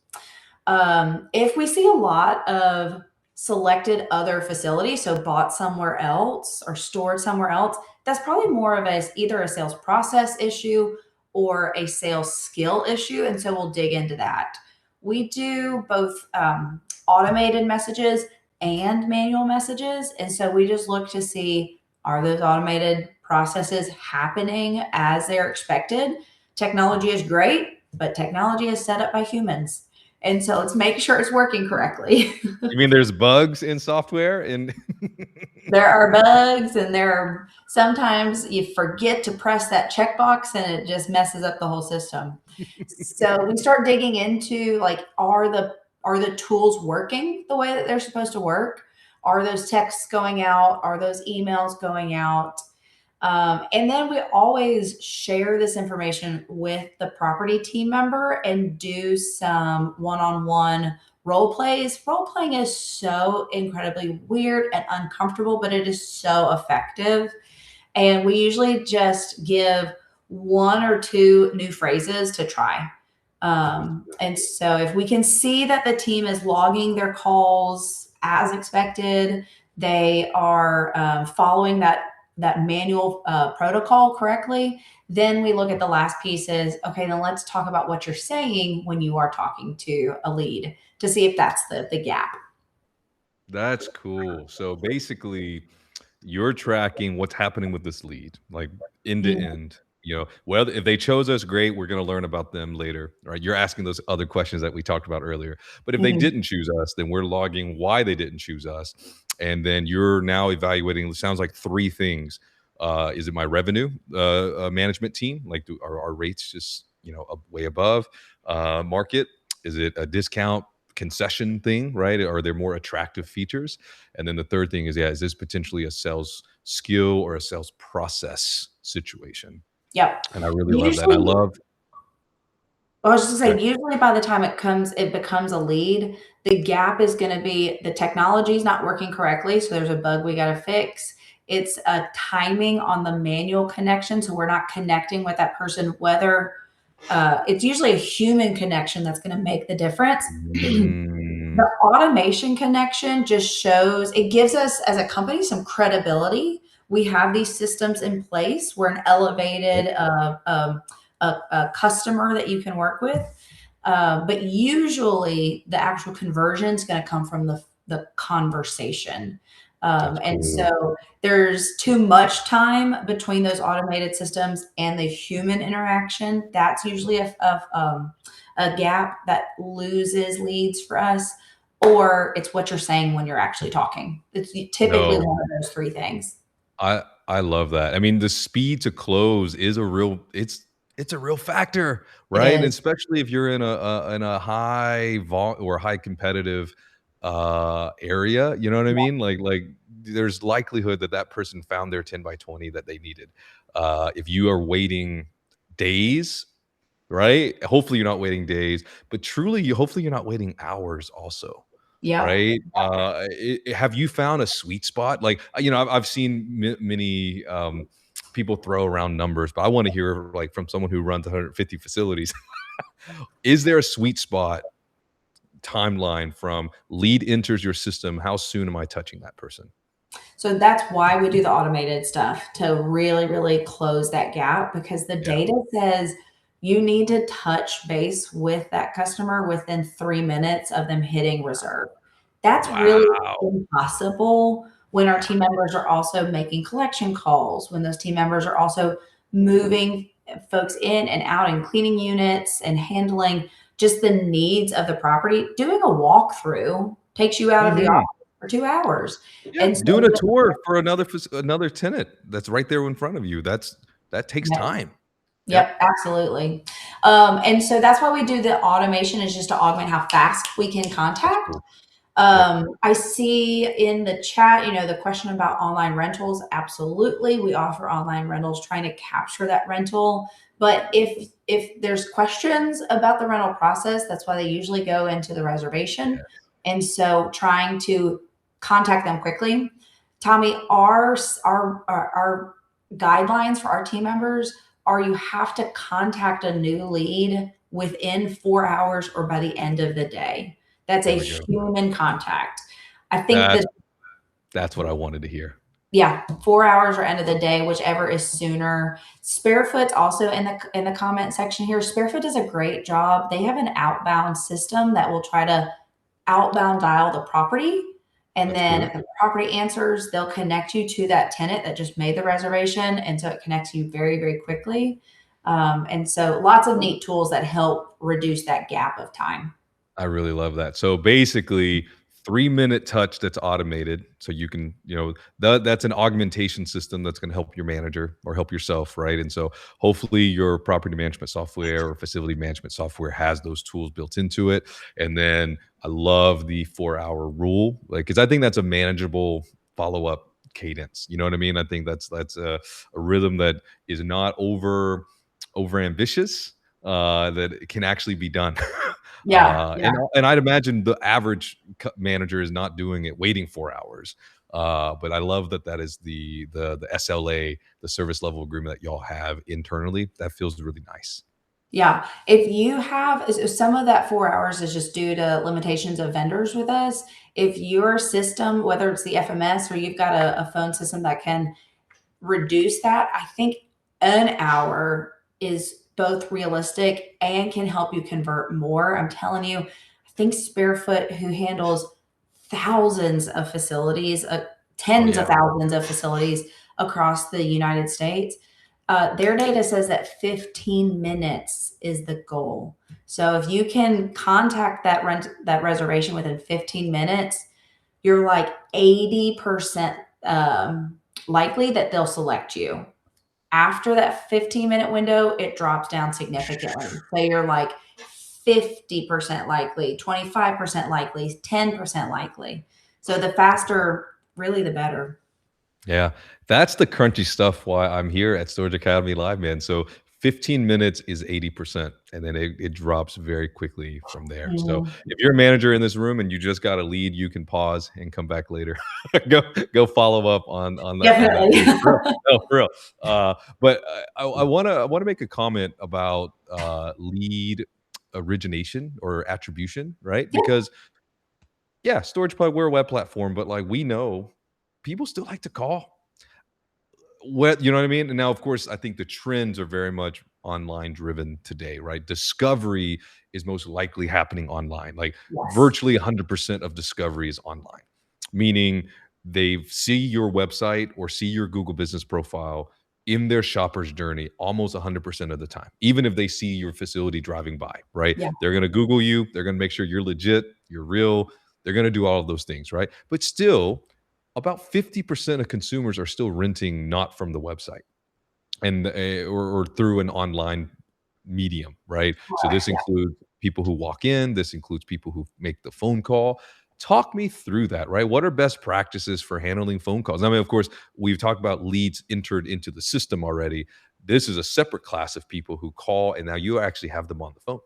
If we see a lot of selected other facilities, so bought somewhere else or stored somewhere else, that's probably more of either a sales process issue or a sales skill issue. And so we'll dig into that. We do both automated messages and manual messages. And so we just look to see, are those automated processes happening as they're expected? Technology is great, but technology is set up by humans. And so let's make sure it's working correctly. You mean there's bugs in software? And There are bugs, and there are sometimes you forget to press that checkbox and it just messes up the whole system. So we start digging into, like, are the tools working the way that they're supposed to work? Are those texts going out? Are those emails going out? And then we always share this information with the property team member and do some one-on-one role plays. Role playing is so incredibly weird and uncomfortable, but it is so effective. And we usually just give one or two new phrases to try. And so if we can see that the team is logging their calls as expected, they are following that manual protocol correctly, then we look at the last pieces. Okay, then let's talk about what you're saying when you are talking to a lead to see if that's the gap. that's cool. So basically, you're tracking what's happening with this lead, like end to Mm, end. Whether if they chose us, great. We're going to learn about them later, right? You're asking those other questions that we talked about earlier. But if they mhm. didn't choose us, then we're logging why they didn't choose us, and then you're now evaluating. It sounds like three things. Is it my revenue management team? Like, do are our rates just way above market? Is it a discount concession thing, right? Are there more attractive features? And then the third thing is, yeah, is this potentially a sales skill or a sales process situation? Yep. And I really love that. And I Usually, love I was just that. saying, usually by the time it becomes a lead, the gap is going to be the technology is not working correctly. So there's a bug we got to fix. It's a timing on the manual connection. So we're not connecting with that person, whether it's usually a human connection that's going to make the difference. Mm, The automation connection just shows it gives us as a company some credibility. We have these systems in place. We're an yep. elevated a customer that you can work with. But usually the actual conversion is going to come from the conversation. That's And cool. so there's too much time between those automated systems and the human interaction. That's usually a gap that loses leads for us, or it's what you're saying when you're actually talking. It's typically No, one of those three things. I love that. I mean, the speed to close is a real it's a real factor, It right? And is. especially if you're in a high vol or high competitive area, you know what I Yeah. mean? Like there's likelihood that that person found their 10 by 20 that they needed. If you are waiting days, right? Hopefully you're not waiting days, but truly hopefully you're not waiting hours also. Yep. Right? Have you found a sweet spot? Like, I've seen many people throw around numbers, but I want to hear like from someone who runs 150 facilities. Is there a sweet spot timeline from lead enters your system? How soon am I touching that person? So that's why we do the automated stuff to really, really close that gap because the Yeah. data says you need to touch base with that customer within 3 minutes of them hitting reserve. That's really Wow. impossible when our team members are also making collection calls, when those team members are also moving folks in and out and cleaning units and handling just the needs of the property. Doing a walkthrough takes you out of the Mhm. office for 2 hours. Yeah, And so doing a tour for another tenant that's right there in front of you. That takes yeah, time. Yep. yep, absolutely. And so that's why we do the automation is just to augment how fast we can That's contact. cool. Yep. I see in the chat, the question about online rentals. Absolutely, we offer online rentals, trying to capture that rental. But if there's questions about the rental process, that's why they usually go into the reservation. Yes. And so, trying to contact them quickly. Tommy, our guidelines for our team members or you have to contact a new lead within 4 hours or by the end of the day. That's There a we go. human contact. I think That's that, that's what I wanted to hear. yeah, 4 hours or end of the day, whichever is sooner. Sparefoot's also in the comment section here. Sparefoot does a great job. They have an outbound system that will try to outbound dial the property. And That's then cool. if the property answers, they'll connect you to that tenant that just made the reservation. And so it connects you very, very quickly. And so lots of neat tools that help reduce that gap of time. I really love that. So basically, 3-minute touch that's automated. So you can, that's an augmentation system that's going to help your manager or help yourself, right? And so hopefully your property management software or facility management software has those tools built into it. And then I love the 4-hour rule, like, because I think that's a manageable follow up cadence. You know what I mean? I think that's a rhythm that is not over ambitious, that it can actually be done. Yeah, yeah. And I'd imagine the average manager is not doing it waiting 4 hours. But I love that is the SLA, the service level agreement that y'all have internally. That feels really nice. Yeah. If you have, some of that 4 hours is just due to limitations of vendors with us. If your system, whether it's the FMS or you've got a phone system that can reduce that, I think an hour is both realistic and can help you convert more. I'm telling you, I think Sparefoot, who handles thousands of facilities, Oh tens of yeah. thousands of facilities across the United States, their data says that 15 minutes is the goal. So if you can contact that reservation within 15 minutes, you're like 80% likely that they'll select you. After that 15-minute window, it drops down significantly. So you're like 50% likely, 25% likely, 10% likely. So the faster, really, the better. Yeah, that's the crunchy stuff why I'm here at Storage Academy Live, man. So 15 minutes is 80%, and then it drops very quickly from there. So Mhm. if you're a manager in this room and you just got a lead, you can pause and come back later. Go follow up on that Definitely. lead. For real. No, for real. But I wanna make a comment about lead origination or attribution, right? Yeah, Because yeah, StoragePug, we're a web platform, but like we know people still like to call. What you know what I mean? And now, of course, I think the trends are very much online driven today, right? Discovery is most likely happening online. Like yes. virtually 100% of discovery is online, meaning they see your website or see your Google business profile in their shopper's journey almost 100% of the time, even if they see your facility driving by, right? Yeah. They're going to Google you, they're going to make sure you're legit, you're real, they're going to do all of those things, right? But still, about 50% of consumers are still renting not from the website and or through an online medium, right? So Correct. this Yeah. includes people who walk in, this includes people who make the phone call. Talk me through that, right? What are best practices for handling phone calls? I mean, of course, we've talked about leads entered into the system already. This is a separate class of people who call, and now you actually have them on the phone.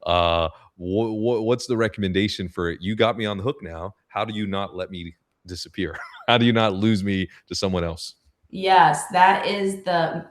uh, what's the recommendation for it? You got me on the hook now. How do you not let me disappear? How do you not lose me to someone else? Yes, that is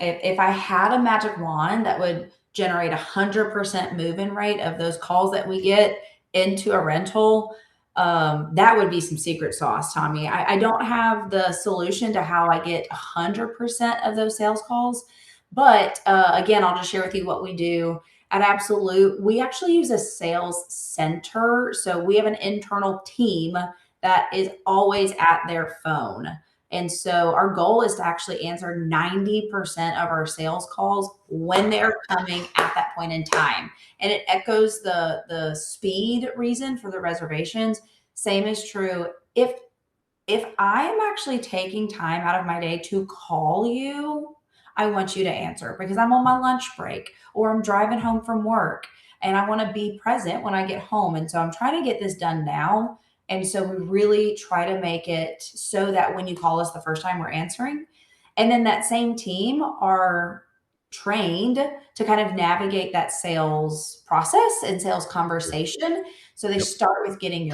if I had a magic wand that would generate 100% move-in rate of those calls that we get into a rental, that would be some secret sauce, Tommy. I don't have the solution to how I get 100% of those sales calls, but again, I'll just share with you what we do at Absolute. We actually use a sales center, so we have an internal team that is always at their phone. And so our goal is to actually answer 90% of our sales calls when they're coming at that point in time. And it echoes the speed reason for the reservations. Same is true if I am actually taking time out of my day to call you, I want you to answer because I'm on my lunch break or I'm driving home from work and I want to be present when I get home. And so I'm trying to get this done now. And so we really try to make it so that when you call us the first time, we're answering. And then that same team are trained to kind of navigate that sales process and sales conversation. So they Yep. start with getting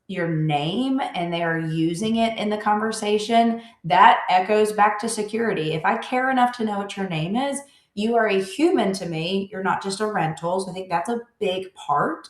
your name and they are using it in the conversation. That echoes back to security. If I care enough to know what your name is, You are a human to me. You're not just a rental. So I think that's a big part.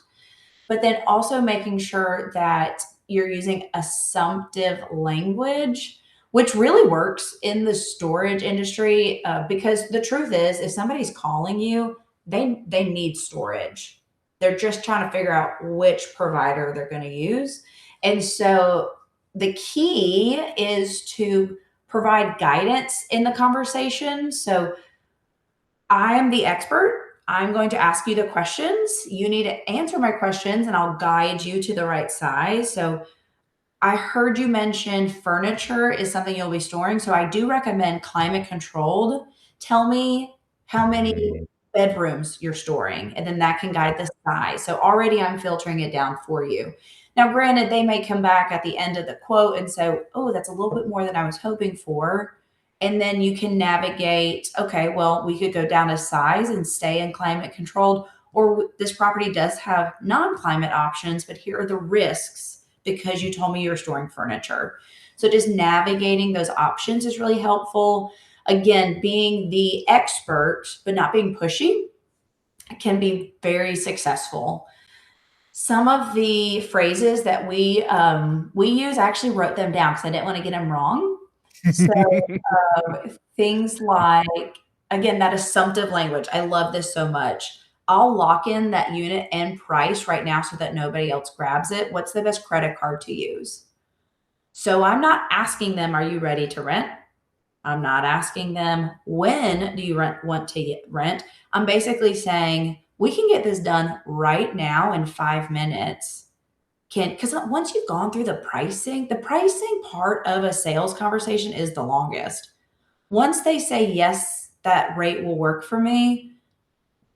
But then also making sure that you're using assumptive language, which really works in the storage industry, because the truth is, if somebody's calling you, they need storage. They're just trying to figure out which provider they're going to use. And so the key is to provide guidance in the conversation. So I am the expert. I'm going to ask you the questions. You need to answer my questions and I'll guide you to the right size. So I heard you mention furniture is something you'll be storing. So I do recommend climate controlled. Tell me how many Mhm. bedrooms you're storing, and then that can guide the size. So already I'm filtering it down for you. Now, granted, they may come back at the end of the quote and say, oh, that's a little bit more than I was hoping for. And then you can navigate, okay, well, we could go down a size and stay in climate controlled, or this property does have non climate options, but here are the risks because you told me you're storing furniture. So just navigating those options is really helpful. Again, being the expert, but not being pushy can be very successful. Some of the phrases that we use, I actually wrote them down because I didn't want to get them wrong. So things like, again, that assumptive language. I love this so much. I'll lock in that unit and price right now so that nobody else grabs it. What's the best credit card to use? So I'm not asking them, are you ready to rent? I'm not asking them, when do you want to get rent? I'm basically saying, we can get this done right now in 5 minutes. Because once you've gone through the pricing part of a sales conversation is the longest. Once they say, yes, that rate will work for me,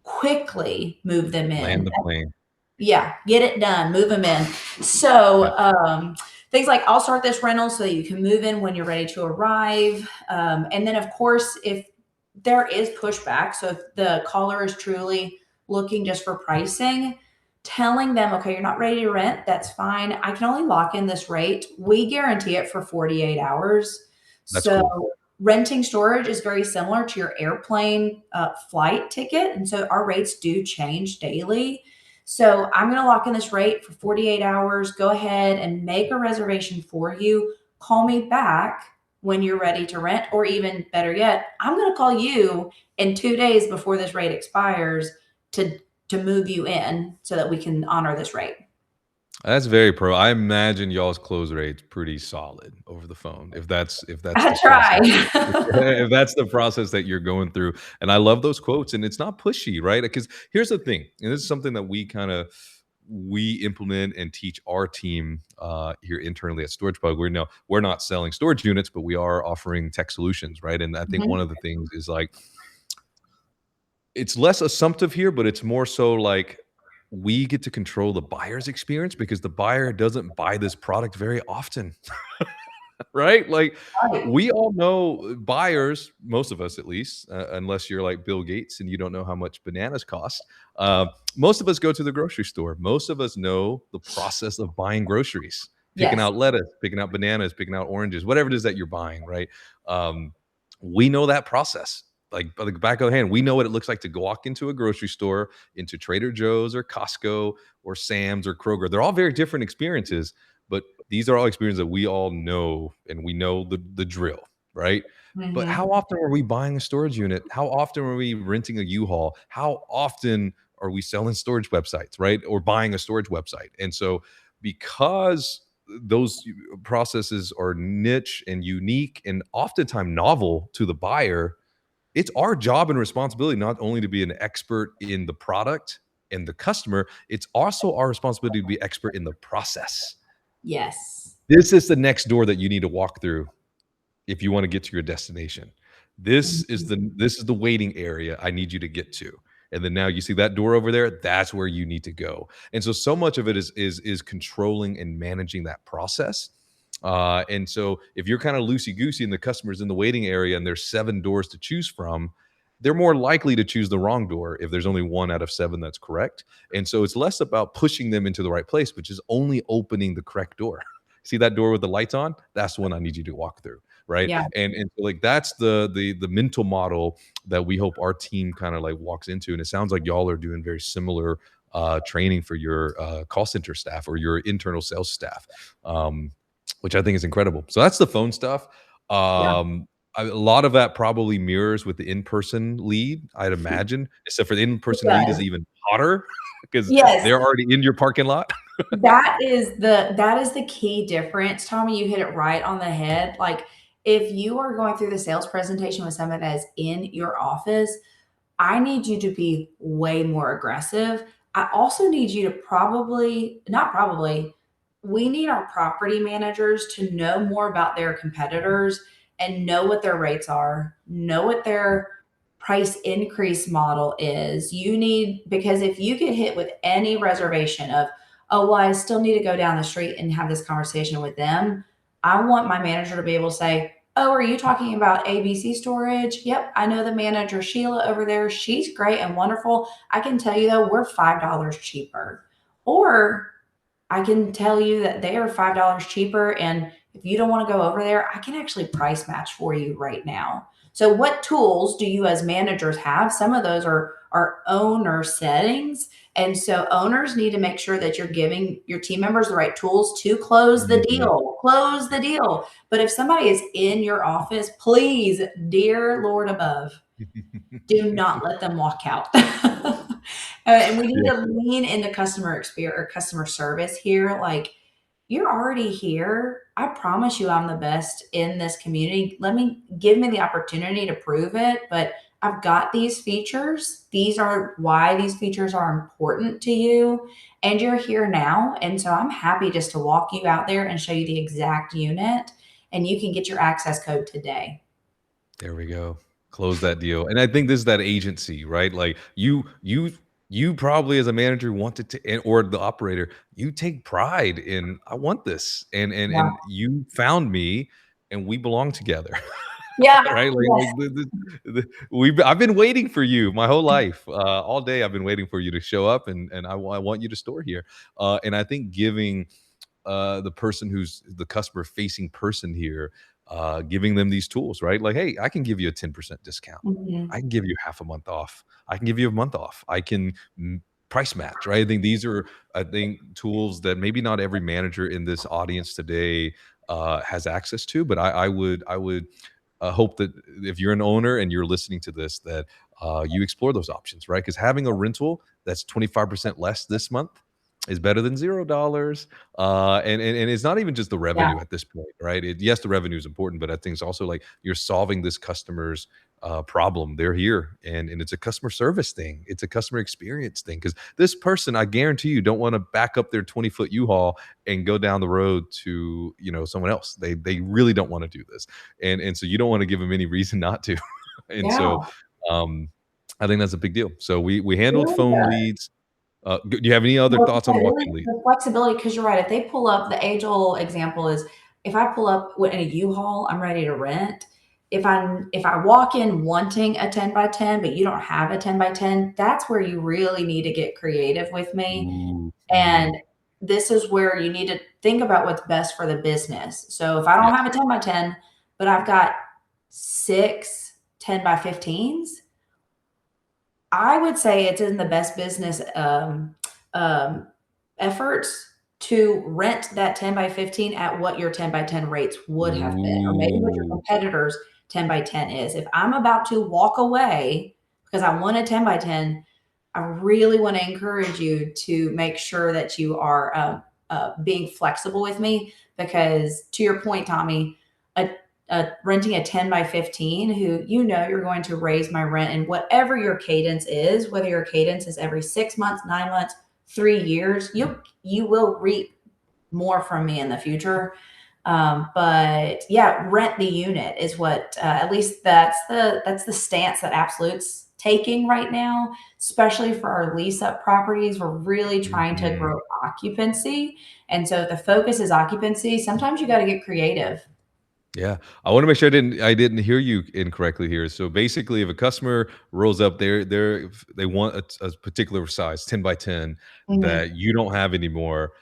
quickly move them in. Land the plane. Yeah, get it done, move them in. So, Yep. things like, I'll start this rental so that you can move in when you're ready to arrive. And then, of course, if there is pushback, so if the caller is truly looking just for pricing, telling them, okay, you're not ready to rent, that's fine. I can only lock in this rate. We guarantee it for 48 hours. That's cool. So, renting storage is very similar to your airplane flight ticket. And so, our rates do change daily. So I'm going to lock in this rate for 48 hours. Go ahead and make a reservation for you. Call me back when you're ready to rent, or even better yet, I'm going to call you in 2 days before this rate expires to move you in so that we can honor this rate. That's very pro. I imagine y'all's close rate's pretty solid over the phone, if that's I the process. try. If that's the process that you're going through. And I love those quotes, and it's not pushy, right? Because here's the thing, and this is something that we implement and teach our team here internally at StoragePug. We're not selling storage units, but we are offering tech solutions, right? And I think Mhm. one of the things is like, it's less assumptive here, but it's more so like we get to control the buyer's experience because the buyer doesn't buy this product very often, right? Like, Right. we all know buyers, most of us at least, unless you're like Bill Gates and you don't know how much bananas cost. Most of us go to the grocery store. Most of us know the process of buying groceries, picking Yes. out lettuce, picking out bananas, picking out oranges, whatever it is that you're buying, right? Um, we know that process. Like by the back of the hand, we know what it looks like to walk into a grocery store, into Trader Joe's or Costco or Sam's or Kroger. They're all very different experiences, but these are all experiences that we all know, and we know the drill, right? But Mhm. how often are we buying a storage unit? How often are we renting a U-Haul? How often are we selling storage websites, right? Or buying a storage website? And so, because those processes are niche and unique and oftentimes novel to the buyer, it's our job and responsibility not only to be an expert in the product and the customer, it's also our responsibility to be expert in the process. Yes. This is the next door that you need to walk through if you want to get to your destination. Mhm. This is the waiting area I need you to get to. And then now you see that door over there, that's where you need to go. And so much of it is controlling and managing that process. And so if you're kind of loosey goosey and the customer's in the waiting area and there's 7 doors to choose from, they're more likely to choose the wrong door if there's only 1 out of 7 that's correct. And so it's less about pushing them into the right place, which is only opening the correct door. See that door with the lights on? That's the one I need you to walk through. right? Yeah. And so like that's the mental model that we hope our team kind of like walks into. And it sounds like y'all are doing very similar training for your call center staff or your internal sales staff, which I think is incredible. So that's the phone stuff. Yeah. A lot of that probably mirrors with the in-person lead, I'd imagine, except for the It in-person lead is does. even hotter because Yes. they're already in your parking lot. That is the key difference, Tommy. You hit it right on the head. Like if you are going through the sales presentation with someone that is in your office, I need you to be way more aggressive. I also need you to probably, not probably, we need our property managers to know more about their competitors and know what their rates are, know what their price increase model is. You need, because if you get hit with any reservation of, oh, well, I still need to go down the street and have this conversation with them, I want my manager to be able to say, oh, are you talking about ABC Storage? Yep, I know the manager, Sheila, over there. She's great and wonderful. I can tell you though, we're $5 cheaper. Or I can tell you that they are $5 cheaper. And if you don't want to go over there, I can actually price match for you right now. So, what tools do you as managers have? Some of those are owner settings. And so, owners need to make sure that you're giving your team members the right tools to close the Mhm. deal. Close the deal. But if somebody is in your office, please, dear Lord above, do not let them walk out. And we need Yeah. to lean into customer experience or customer service here. Like, you're already here. I promise you, I'm the best in this community. Give me the opportunity to prove it. But I've got these features. These are why these features are important to you. And you're here now. And so I'm happy just to walk you out there and show you the exact unit. And you can get your access code today. There we go. Close that deal. And I think this is that agency, right? Like you probably as a manager wanted to or the operator, you take pride in I want this. Yeah. And you found me and we belong together. Yeah. Right? Yes. I've been waiting for you my whole life. All day I've been waiting for you to show up and I want you to store here. And I think giving the person who's the customer facing person here, giving them these tools, right? Like, hey, I can give you a 10% discount. Mhm. I can give you half a month off. I can give you a month off. I can price match, right? I think these are, I think, tools that maybe not every manager in this audience today has access to, but I would hope that if you're an owner and you're listening to this, that you explore those options, right? Because having a rental that's 25% less this month is better than $0. And it's not even just the Yeah. revenue at this point, right? Yes, the revenue is important, but I think it's also like you're solving this customer's problem. They're here, and it's a customer service thing. It's a customer experience thing. Because this person, I guarantee you, don't want to back up their 20-foot U-Haul and go down the road to someone else. They really don't want to do this, and so you don't want to give them any reason not to. And so, Yeah. um, I think that's a big deal. So we It handled really phone does. do you have any other Well, thoughts on yeah, really walk-in leads? the flexibility, because you're right. If they pull up, the age-old example is if I pull up in a U-Haul, I'm ready to rent. If I walk in wanting a 10 by 10, but you don't have a 10 by 10, that's where you really need to get creative with me. Ooh, And mhm. this is where you need to think about what's best for the business. So if I don't Yes. have a 10 by 10, but I've got 6 10 by 15s, I would say it's in the best business um, efforts to rent that 10 by 15 at what your 10 by 10 rates would have been, or maybe what your Ooh, competitors' 10 by 10 is. If I'm about to walk away because I want a 10 by 10, I really want to encourage you to make sure that you are being flexible with me because, to your point, Tommy, a, renting a 10 by 15, who you're going to raise my rent, and whatever your cadence is, whether your cadence is every 6 months, 9 months, 3 years, you will reap more from me in the future. But yeah, rent the unit is what at least that's the stance that Absolute's taking right now, especially for our lease up properties. We're really trying to mhm. grow occupancy. And so if the focus is occupancy, sometimes you got to get creative. Yeah, I wanna make sure I didn't hear you incorrectly here. So, basically, if a customer rolls up, they want a particular size, 10 by 10, Mhm. that you don't have anymore,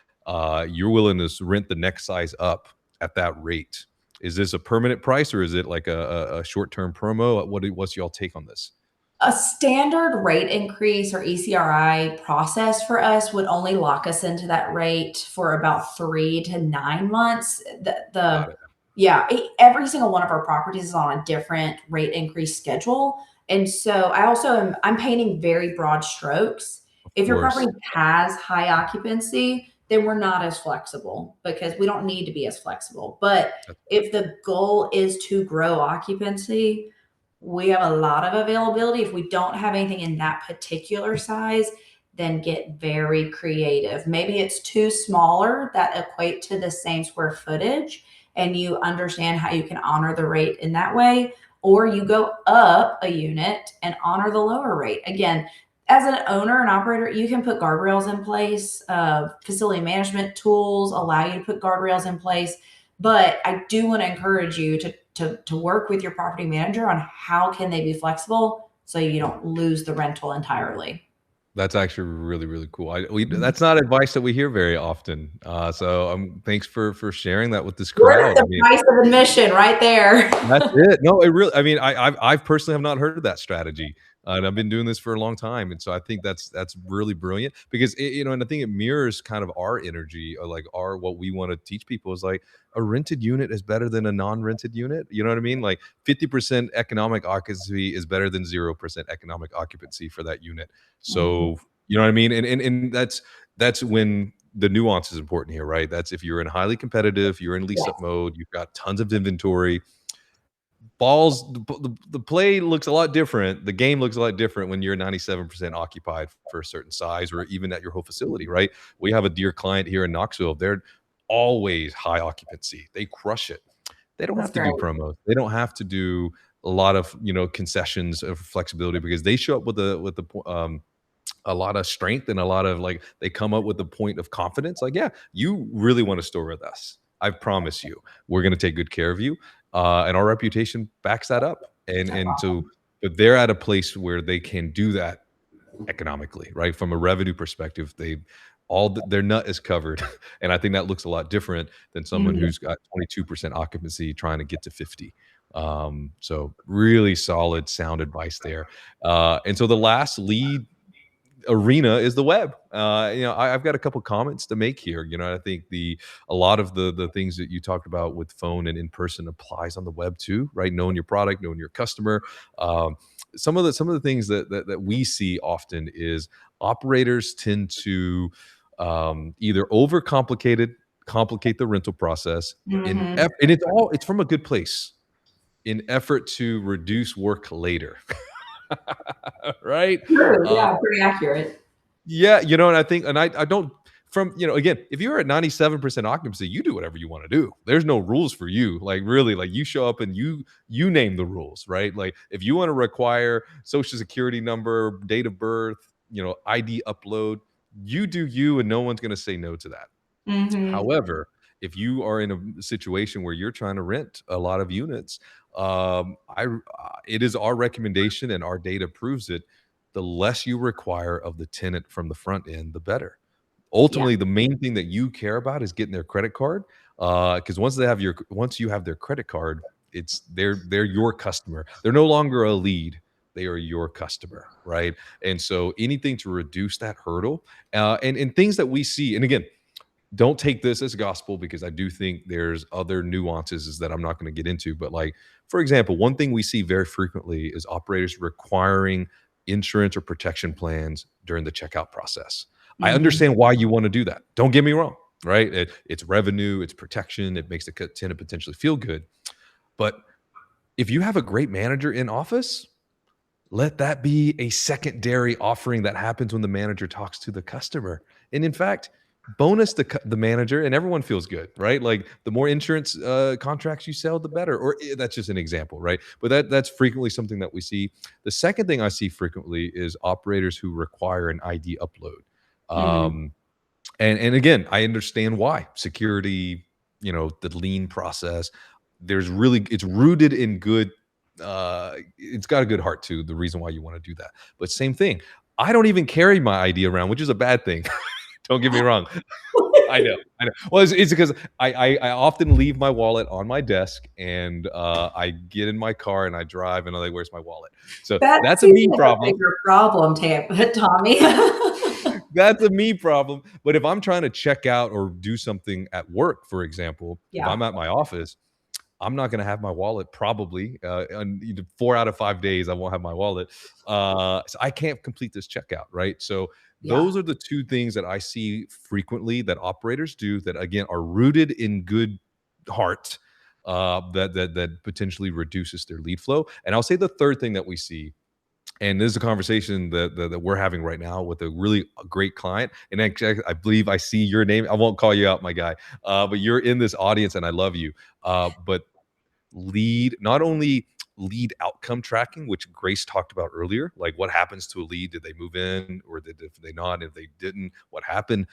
you're willing to rent the next size up at that rate. Is this a permanent price or is it like a short-term promo? What's y'all take on this? A standard rate increase or ECRI process for us would only lock us into that rate for about 3 to 9 months. Got it. Yeah, every single one of our properties is on a different rate increase schedule. And so I'm painting very broad strokes. Of If your course. property has high occupancy, then we're not as flexible because we don't need to be as flexible. But if the goal is to grow occupancy, we have a lot of availability. If we don't have anything in that particular size, then get very creative. Maybe it's two smaller that equate to the same square footage, and you understand how you can honor the rate in that way, or you go up a unit and honor the lower rate. Again, as an owner and operator, you can put guardrails in place. Facility management tools allow you to put guardrails in place. But I do want to encourage you to work with your property manager on how can they be flexible so you don't lose the rental entirely. That's actually really, really cool. Mhm. That's not advice that we hear very often. So thanks for sharing that with this Worth crowd. I the mean, price of admission right there. that's it. No, it really. I mean, I've personally have not heard of that strategy, and I've been doing this for a long time, and so I think that's really brilliant because and I think it mirrors kind of our energy or like our what we want to teach people is like a rented unit is better than a non-rented unit. You know what I mean? Like 50% economic occupancy is better than 0% economic occupancy for that unit. Mhm. So you know what I mean? And that's when the nuance is important here, right? That's if you're in highly competitive, you're in lease up Yes. mode, you've got tons of inventory. The play looks a lot different. The game looks a lot different when you're 97% occupied for a certain size or even at your whole facility, right? We have a dear client here in Knoxville. They're always high occupancy. They crush it. They don't That's have to great. do promos. They don't have to do a lot of, concessions of flexibility because they show up a lot of strength and a lot of like they come up with a point of confidence like yeah you really want to store with us. I promise you we're going to take good care of you, and our reputation backs that up, That's and so awesome. but they're at a place where they can do that economically, right? From a revenue perspective, their nut is covered, and I think that looks a lot different than someone Mhm. who's got 22% occupancy trying to get to 50. So really solid sound advice there. And so the last lead arena is the web. I've got a couple comments to make here. I think a lot of the things that you talked about with phone and in person applies on the web too, right? Knowing your product, knowing your customer. Um, some of the things that we see often is operators tend to either complicate the rental process Mhm. and it's from a good place in effort to reduce work later, right? True. Uh, Yeah, pretty accurate. Yeah, and I think, and I don't from again, if you're at 97% occupancy, you do whatever you want to do. There's no rules for you. Like really, like you show up and you name the rules, right? Like if you want to require social security number, date of birth, ID upload, you do you, and no one's going to say no to that. Mhm. However, if you are in a situation where you're trying to rent a lot of units, it is our recommendation, and our data proves it. The less you require of the tenant from the front end, the better. Yeah. Ultimately, the main thing that you care about is getting their credit card, because once you have their credit card, they're your customer. They're no longer a lead. They are your customer, right? And so anything to reduce that hurdle, and things that we see, and again, don't take this as gospel because I do think there's other nuances that I'm not going to get into. But like, for example, one thing we see very frequently is operators requiring insurance or protection plans during the checkout process. I Mhm. understand why you want to do that. Don't get me wrong, right? It's revenue, it's protection, it makes the tenant potentially feel good. But if you have a great manager in office, let that be a secondary offering that happens when the manager talks to the customer. And in fact, bonus the manager, and everyone feels good, right? Like the more insurance contracts you sell, the better. Or that's just an example, right? But that's frequently something that we see. The second thing I see frequently is operators who require an ID upload. Mhm. And again, I understand why security, the lean process. It's rooted in good. It's got a good heart too. The reason why you want to do that, but same thing. I don't even carry my ID around, which is a bad thing. Don't get me wrong. I know, I know. Well, it's because I often leave my wallet on my desk, and I get in my car and I drive, and I'm like, "Where's my wallet?" So That that's a seems me like a problem. bigger problem, Tommy. That's a me problem. But if I'm trying to check out or do something at work, for example, if Yeah. I'm at my office, I'm not going to have my wallet probably. On 4 out of 5 days, I won't have my wallet. So I can't complete this checkout, right? So Yeah. those are the two things that I see frequently that operators do that again are rooted in good heart. That potentially reduces their lead flow. And I'll say the third thing that we see, and this is a conversation that we're having right now with a really great client. And actually, I believe I see your name. I won't call you out, my guy, but you're in this audience, and I love you. But not only lead outcome tracking, which Grace talked about earlier, like what happens to a lead? Did they move in, or did they not? If they didn't, what happened?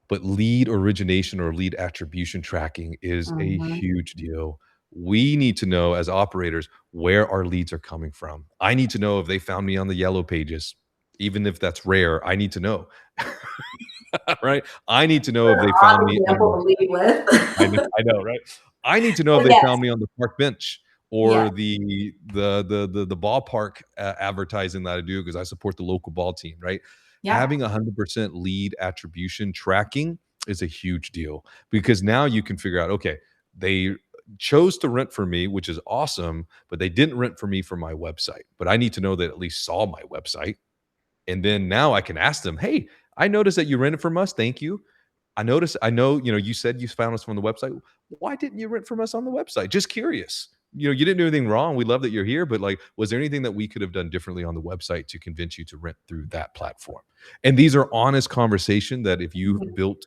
But lead origination or lead attribution tracking is a Mhm. huge deal. We need to know as operators where our leads are coming from. I need to know if they found me on the yellow pages, even if that's rare. I need to know, right? I need to know if they found Odd me on example the to lead with. I know, right? I need to know if But they yes, found me on the park bench yes, or the ballpark advertising that I do because I support the local ball team, right? yeah, Having 100% lead attribution tracking is a huge deal because now you can figure out, okay, they chose to rent for me, which is awesome, but they didn't rent for me for my website. But I need to know that at least saw my website. And then now I can ask them, hey, I noticed that you rented from us. Thank you. I know, you said you found us from the website. Why didn't you rent from us on the website? Just curious. You didn't do anything wrong. We love that you're here, but like, was there anything that we could have done differently on the website to convince you to rent through that platform? And these are honest conversation that if you've mhm, built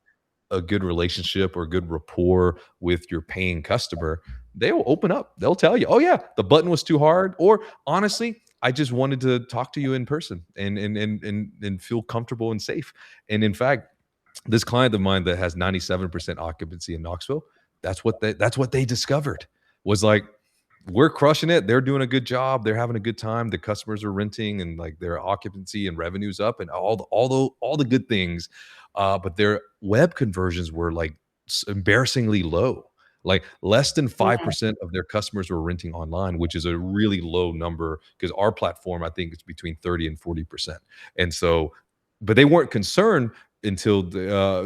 a good relationship or good rapport with your paying customer, they will open up. They'll tell you, "Oh yeah, the button was too hard," or honestly, I just wanted to talk to you in person and feel comfortable and safe. And in fact, this client of mine that has 97% occupancy in Knoxville, that's what they discovered was like, we're crushing it. They're doing a good job. They're having a good time. The customers are renting and like their occupancy and revenues up and all the good things. But their web conversions were like embarrassingly low. Like less than mhm, 5% of their customers were renting online, which is a really low number because our platform, I think, is between 30 and 40%. And so, but they weren't concerned until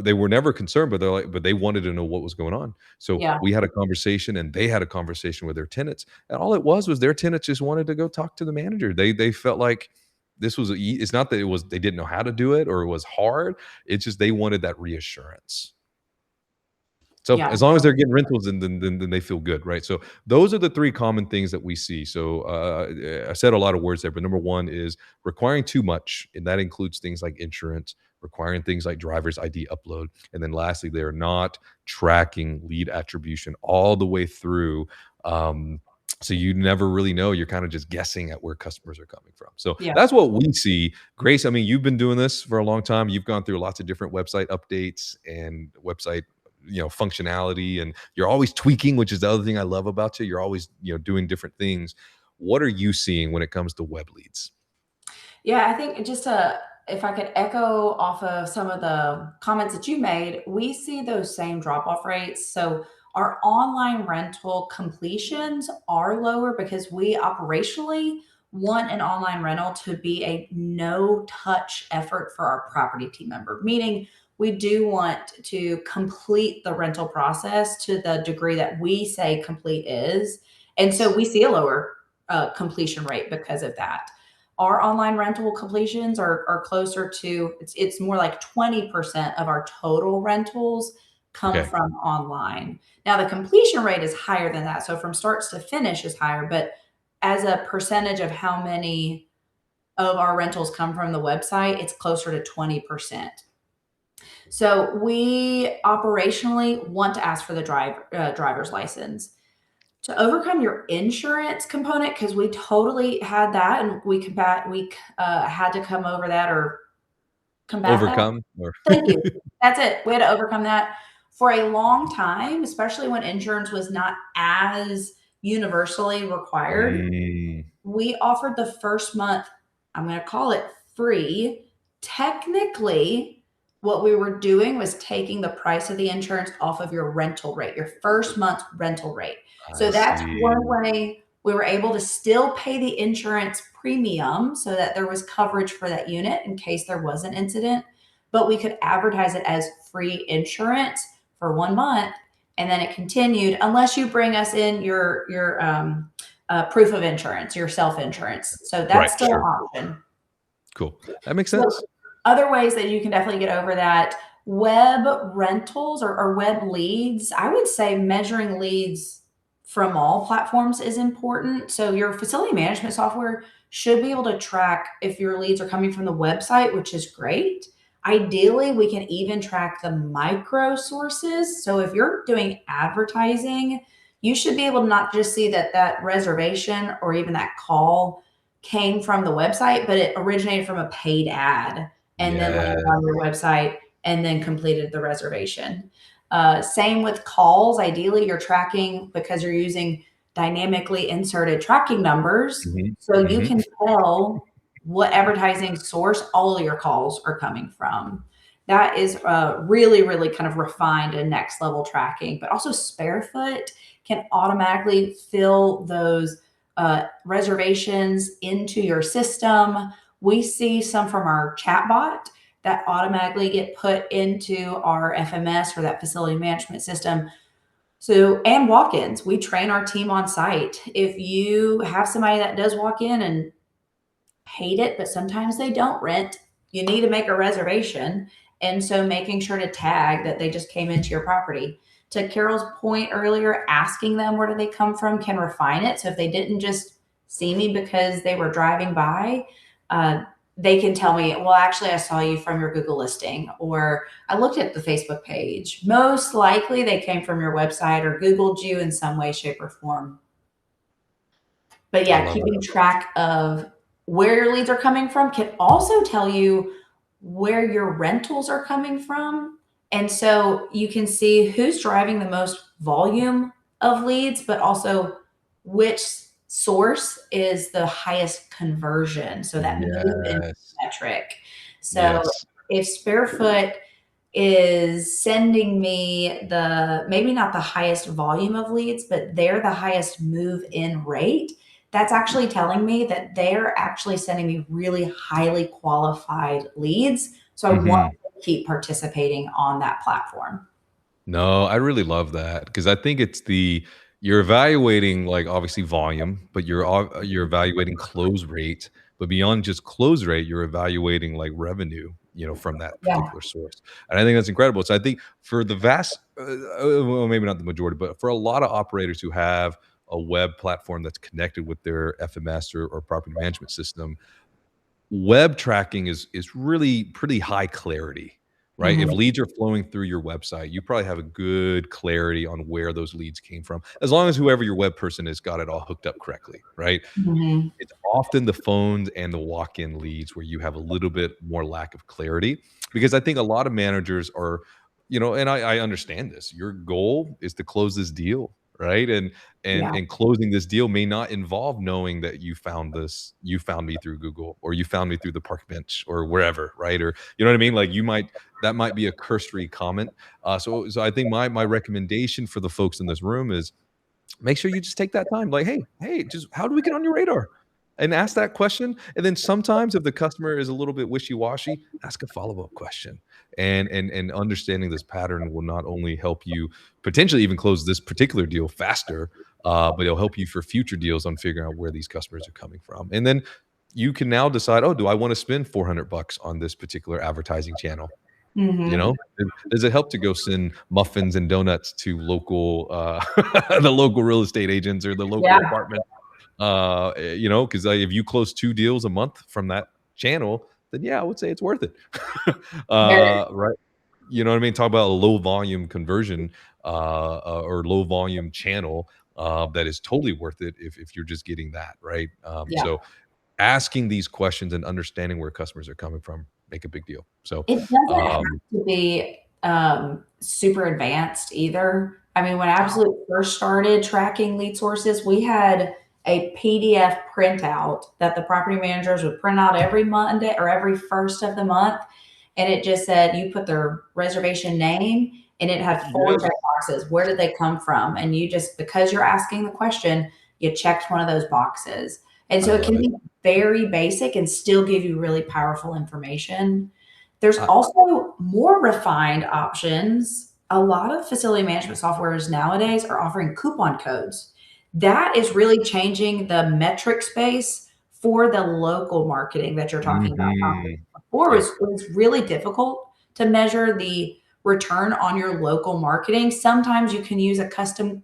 they were never concerned, but but they wanted to know what was going on. So yeah, we had a conversation, and they had a conversation with their tenants, and all it was their tenants just wanted to go talk to the manager. They felt like this was it's not that it was they didn't know how to do it or it was hard. It's just they wanted that reassurance. So yeah, as long as they're getting rentals, then they feel good, right? So those are the three common things that we see. So I said a lot of words there, but number one is requiring too much, and that includes things like insurance, requiring things like driver's ID upload, and then lastly, they're not tracking lead attribution all the way through. Um, so you never really know. You're kind of just guessing at where customers are coming from. So yeah. that's what we see. Grace, I mean, you've been doing this for a long time. You've gone through lots of different website updates and website functionality, and you're always tweaking, which is the other thing I love about you. You're always doing different things. What are you seeing when it comes to web leads? Yeah, I think just if I could echo off of some of the comments that you made, we see those same drop off rates. So our online rental completions are lower because we operationally want an online rental to be a no touch effort for our property team member, meaning we do want to complete the rental process to the degree that we say complete is. And so we see a lower completion rate because of that. Our online rental completions are closer to it's more like 20% of our total rentals come Okay. from online. Now the completion rate is higher than that. So from starts to finish is higher, but as a percentage of how many of our rentals come from the website, it's closer to 20%. So we operationally want to ask for the driver's license to overcome your insurance component because we totally had that and we had to come over that or combat that. Overcome or Thank you. That's it. We had to overcome that for a long time, especially when insurance was not as universally required. Mm, We offered the first month, I'm going to call it free, technically What we were doing was taking the price of the insurance off of your rental rate, your first month's rental rate. I So that's one see. way we were able to still pay the insurance premium so that there was coverage for that unit in case there was an incident, but we could advertise it as free insurance for 1 month, and then it continued unless you bring us in your proof of insurance, your self insurance. So that's Right. still an Sure. option. Cool. That makes So sense. other ways that you can definitely get over that, web rentals or web leads, I would say measuring leads from all platforms is important. So your facility management software should be able to track if your leads are coming from the website, which is great. Ideally, we can even track the micro sources. So if you're doing advertising, you should be able to not just see that that reservation or even that call came from the website, but it originated from a paid ad and then landed Yeah. on your website and then completed the reservation. Same with calls. Ideally, you're tracking because you're using dynamically inserted tracking numbers. Mhm. So you Mhm. can tell what advertising source all of your calls are coming from. That is really, really kind of refined and next level tracking. But also, Sparefoot can automatically fill those reservations into your system. We see some from our chatbot that automatically get put into our FMS or that facility management system. So, and walk ins, we train our team on site. If you have somebody that does walk in and hate it, but sometimes they don't rent, you need to make a reservation. And so, making sure to tag that they just came into your property. To Carol's point earlier, asking them where do they come from can refine it. So, if they didn't just see me because they were driving by, uh, they can tell me, well, actually, I saw you from your Google listing, or I looked at the Facebook page. Most likely, they came from your website or Googled you in some way, shape, or form. But I yeah, love keeping that. track of where your leads are coming from can also tell you where your rentals are coming from. And so you can see who's driving the most volume of leads, but also which source is the highest conversion. So that move-in Yes. metric. So Yes. if Sparefoot is sending me the maybe not the highest volume of leads, but they're the highest move in rate, that's actually telling me that they're actually sending me really highly qualified leads. So I want Mhm. to keep participating on that platform. No, I really love that because I think it's you're evaluating, like, obviously volume, but you're evaluating close rate, but beyond just close rate, you're evaluating, like, revenue, from that Yeah. particular source, and I think that's incredible. So I think for the vast well, maybe not the majority, but for a lot of operators who have a web platform that's connected with their FMS or property management system, web tracking is really pretty high clarity, right? If Mhm. leads are flowing through your website, you probably have a good clarity on where those leads came from, as long as whoever your web person is got it all hooked up correctly, right? Mhm. It's often the phones and the walk-in leads where you have a little bit more lack of clarity, because I think a lot of managers are, and I understand this. Your goal is to close this deal, right? And Yeah. and closing this deal may not involve knowing that you found me through Google, or you found me through the park bench or wherever, right? Or you know what I mean? Like, that might be a cursory comment. So I think my recommendation for the folks in this room is, make sure you just take that time. Like, hey, just how do we get on your radar? And ask that question. And then sometimes if the customer is a little bit wishy-washy, ask a follow-up question. And understanding this pattern will not only help you potentially even close this particular deal faster, but it'll help you for future deals on figuring out where these customers are coming from. And then you can now decide, oh, do I want to spend $400 on this particular advertising channel? You Mhm. know? Does it help to go send muffins and donuts to local, the local real estate agents or the Yeah. local apartment? 'Cause, if you close 2 deals a month from that channel, then yeah, I would say it's worth it. Very. Right? You know what I mean? Talk about a low volume conversion, or low volume channel, that is totally worth it if you're just getting that, right? Yeah. So asking these questions and understanding where customers are coming from make a big deal. So, It doesn't have um to be, super advanced either. I mean, when I absolutely first started tracking lead sources, we had a PDF printout that the property managers would print out every Monday or every first of the month, and it just said you put their reservation name, and it had four Yes. check boxes. Where did they come from? And you just, because you're asking the question, you checked one of those boxes. And I so it love can it. be very basic and still give you really powerful information. There's I, also more refined options. A lot of facility management softwares nowadays are offering coupon codes. That is really changing the metric space for the local marketing that you're talking about. mhm. Before Yep. it was really difficult to measure the return on your local marketing. Sometimes you can use a custom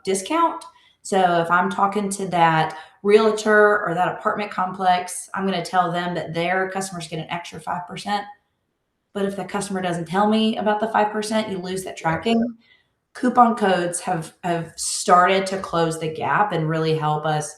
discount. So if I'm talking to that realtor or that apartment complex, I'm going to tell them that their customers get an extra 5%. But if the customer doesn't tell me about the 5%, you lose that Yeah. tracking. Coupon codes have started to close the gap and really help us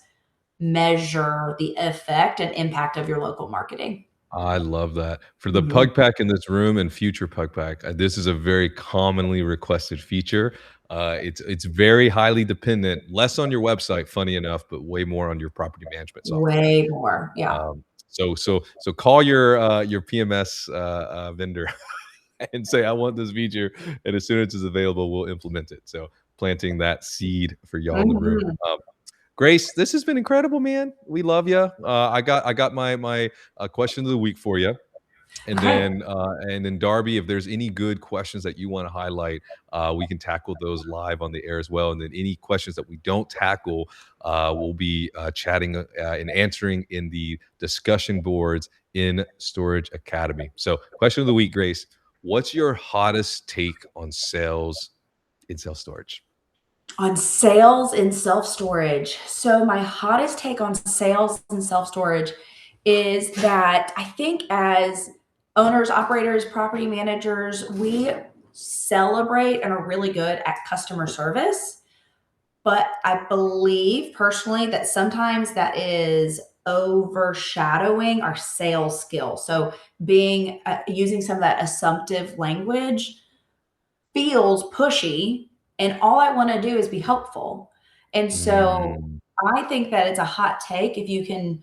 measure the effect and impact of your local marketing. I love that. For the Mhm. Pug Pack in this room and future Pug Pack, this is a very commonly requested feature. It's very highly dependent, less on your website, funny enough, but way more on your property management software. Way more. Yeah. So call your PMS vendor and say, I want this feature, and as soon as it's available, we'll implement it. So planting that seed for y'all in the room. Mhm. Grace, this has been incredible, man. We love you. I got my question of the week for you. Okay. And then Darby, if there's any good questions that you want to highlight, we can tackle those live on the air as well. And then any questions that we don't tackle, we'll be chatting and answering in the discussion boards in Storage Academy. So, question of the week, Grace: what's your hottest take on sales in self storage? On sales and self storage. So, my hottest take on sales and self storage is that I think as owners, operators, property managers, we celebrate and are really good at customer service. But I believe personally that sometimes that is overshadowing our sales skill. So, being using some of that assumptive language feels pushy, and all I want to do is be helpful. And so Mm, I think that it's a hot take if you can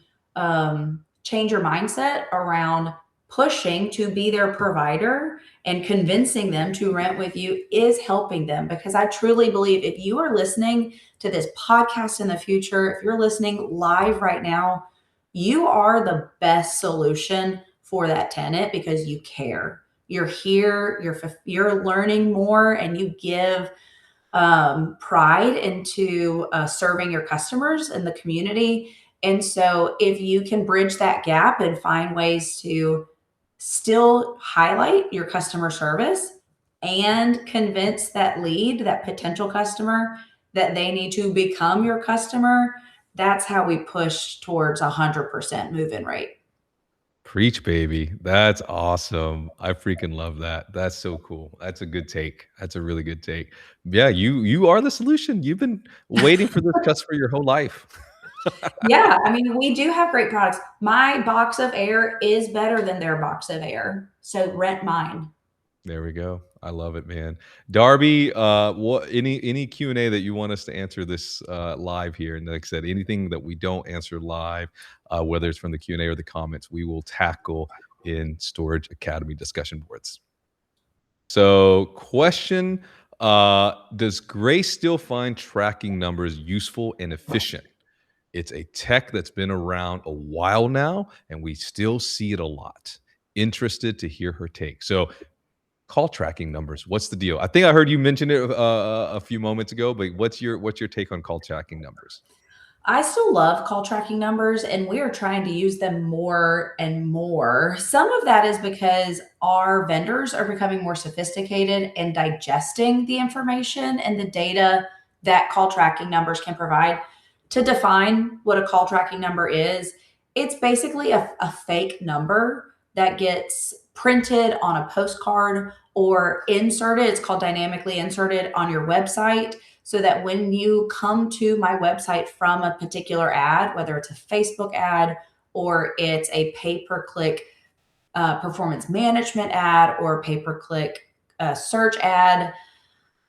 change your mindset around pushing to be their provider and convincing them to rent with you is helping them, because I truly believe if you are listening to this podcast in the future, if you're listening live right now, you are the best solution for that tenant because you care. You're here, you're learning more, and you give pride into serving your customers and the community. And so, if you can bridge that gap and find ways to still highlight your customer service and convince that lead, that potential customer, that they need to become your customer, that's how we push towards 100% move-in rate. Preach, baby. That's awesome. I freaking love that. That's so cool. That's a good take. That's a really good take. Yeah, you are the solution. You've been waiting for this customer your whole life. Yeah, I mean, we do have great products. My box of air is better than their box of air. So rent mine. There we go. I love it, man. Darby, what any Q&A that you want us to answer this live here? And like I said, anything that we don't answer live, whether it's from the Q&A or the comments, we will tackle in Storage Academy discussion boards. So, question: does Grace still find tracking numbers useful and efficient? It's a tech that's been around a while now, and we still see it a lot. Interested to hear her take. So, call tracking numbers. What's the deal? I think I heard you mention it a few moments ago, but what's your take on call tracking numbers? I still love call tracking numbers, and we are trying to use them more and more. Some of that is because our vendors are becoming more sophisticated and digesting the information and the data that call tracking numbers can provide. To define what a call tracking number is, it's basically a fake number that gets printed on a postcard or inserted. It's called dynamically inserted on your website, so that when you come to my website from a particular ad, whether it's a Facebook ad or it's a pay-per-click performance management ad or pay-per-click search ad,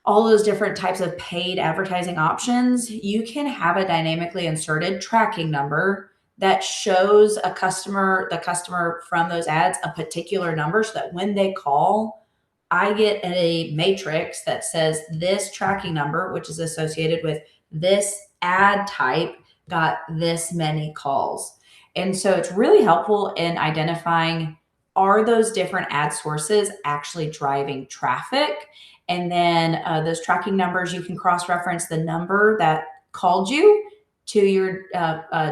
all those different types of paid advertising options, you can have a dynamically inserted tracking number that shows the customer from those ads, a particular number so that when they call, I get a matrix that says this tracking number, which is associated with this ad type, got this many calls. And so it's really helpful in identifying, are those different ad sources actually driving traffic? And then those tracking numbers, you can cross reference the number that called you to your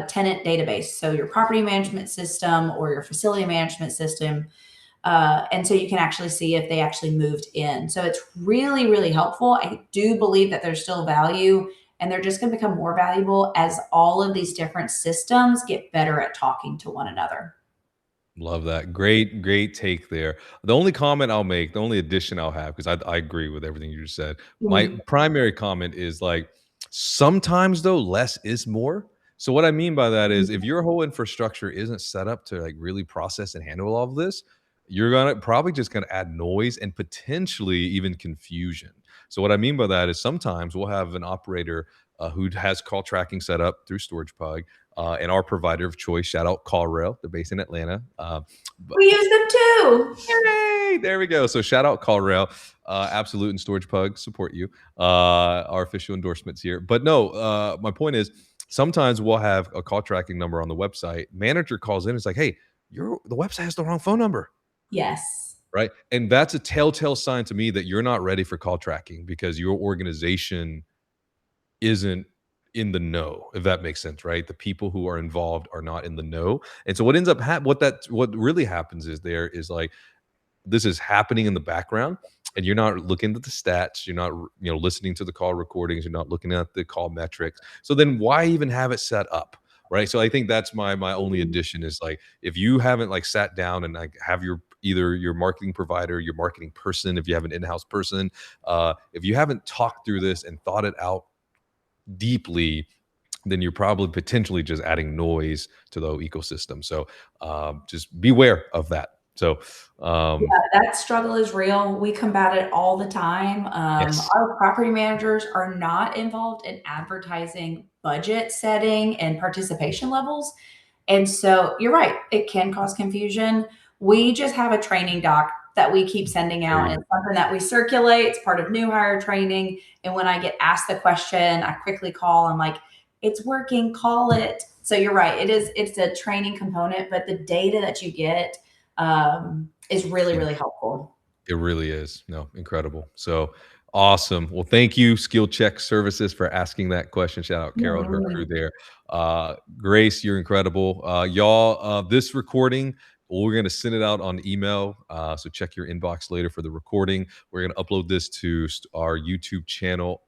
tenant database. So your property management system or your facility management system. And so you can actually see if they actually moved in. So it's really, really helpful. I do believe that there's still value, and they're just going to become more valuable as all of these different systems get better at talking to one another. Love that. Great, great take there. The only comment I'll make, the only addition I'll have, because I agree with everything you just said. My Mhm. primary comment is like sometimes though, less is more. So what I mean by that is if your whole infrastructure isn't set up to like really process and handle all of this, you're gonna probably just gonna add noise and potentially even confusion. So what I mean by that is sometimes we'll have an operator who has call tracking set up through StoragePug and our provider of choice. Shout out CallRail, they're based in Atlanta. But We use them too. yay, there we go. So shout out CallRail, Absolute and StoragePug support you. Our official endorsements here. But no, my point is sometimes we'll have a call tracking number on the website. Manager calls in, it's like, hey, the website has the wrong phone number. Yes. Right. And that's a telltale sign to me that you're not ready for call tracking because your organization isn't in the know, if that makes sense, right? The people who are involved are not in the know. And so what ends up what really happens is there is like this is happening in the background and you're not looking at the stats, you're not listening to the call recordings, you're not looking at the call metrics. So then why even have it set up? Right. So I think that's my only Mhm. addition is like if you haven't like sat down and like have your either your marketing provider, your marketing person, if you have an in-house person, if you haven't talked through this and thought it out deeply, then you're probably potentially just adding noise to the ecosystem. So just beware of that. So Yeah, that struggle is real. We combat it all the time. yes, Our property managers are not involved in advertising budget setting and participation levels. And so you're right, it can cause confusion. We just have a training doc that we keep sending there out. you And it's something that we circulate. It's part of new hire training. And when I get asked the question, I quickly call. I'm like, it's working, call it. So you're right. It's a training component, but the data that you get is really, go. really helpful. It really is. No, incredible. So awesome. Well, thank you, Skill Check Services, for asking that question. Shout out Carol and her crew Mhm. there. Grace, you're incredible. Y'all, this recording, we're going to send it out on email. So check your inbox later for the recording. We're going to upload this to our YouTube channel.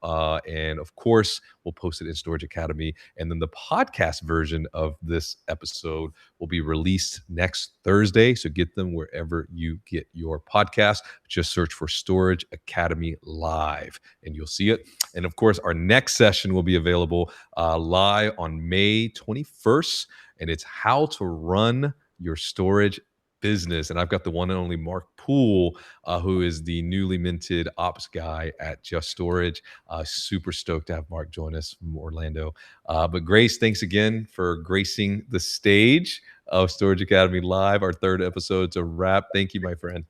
And of course, we'll post it in Storage Academy. And then the podcast version of this episode will be released next Thursday. So get them wherever you get your podcast. Just search for Storage Academy Live and you'll see it. And of course, our next session will be available live on May 21st. And it's how to run your storage business. And I've got the one and only Mark Poole, who is the newly minted ops guy at Just Storage. Super stoked to have Mark join us from Orlando. But Grace, thanks again for gracing the stage of Storage Academy Live. Our third episode's a wrap. Thank you, my friend.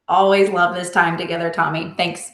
Always love this time together, Tommy. Thanks.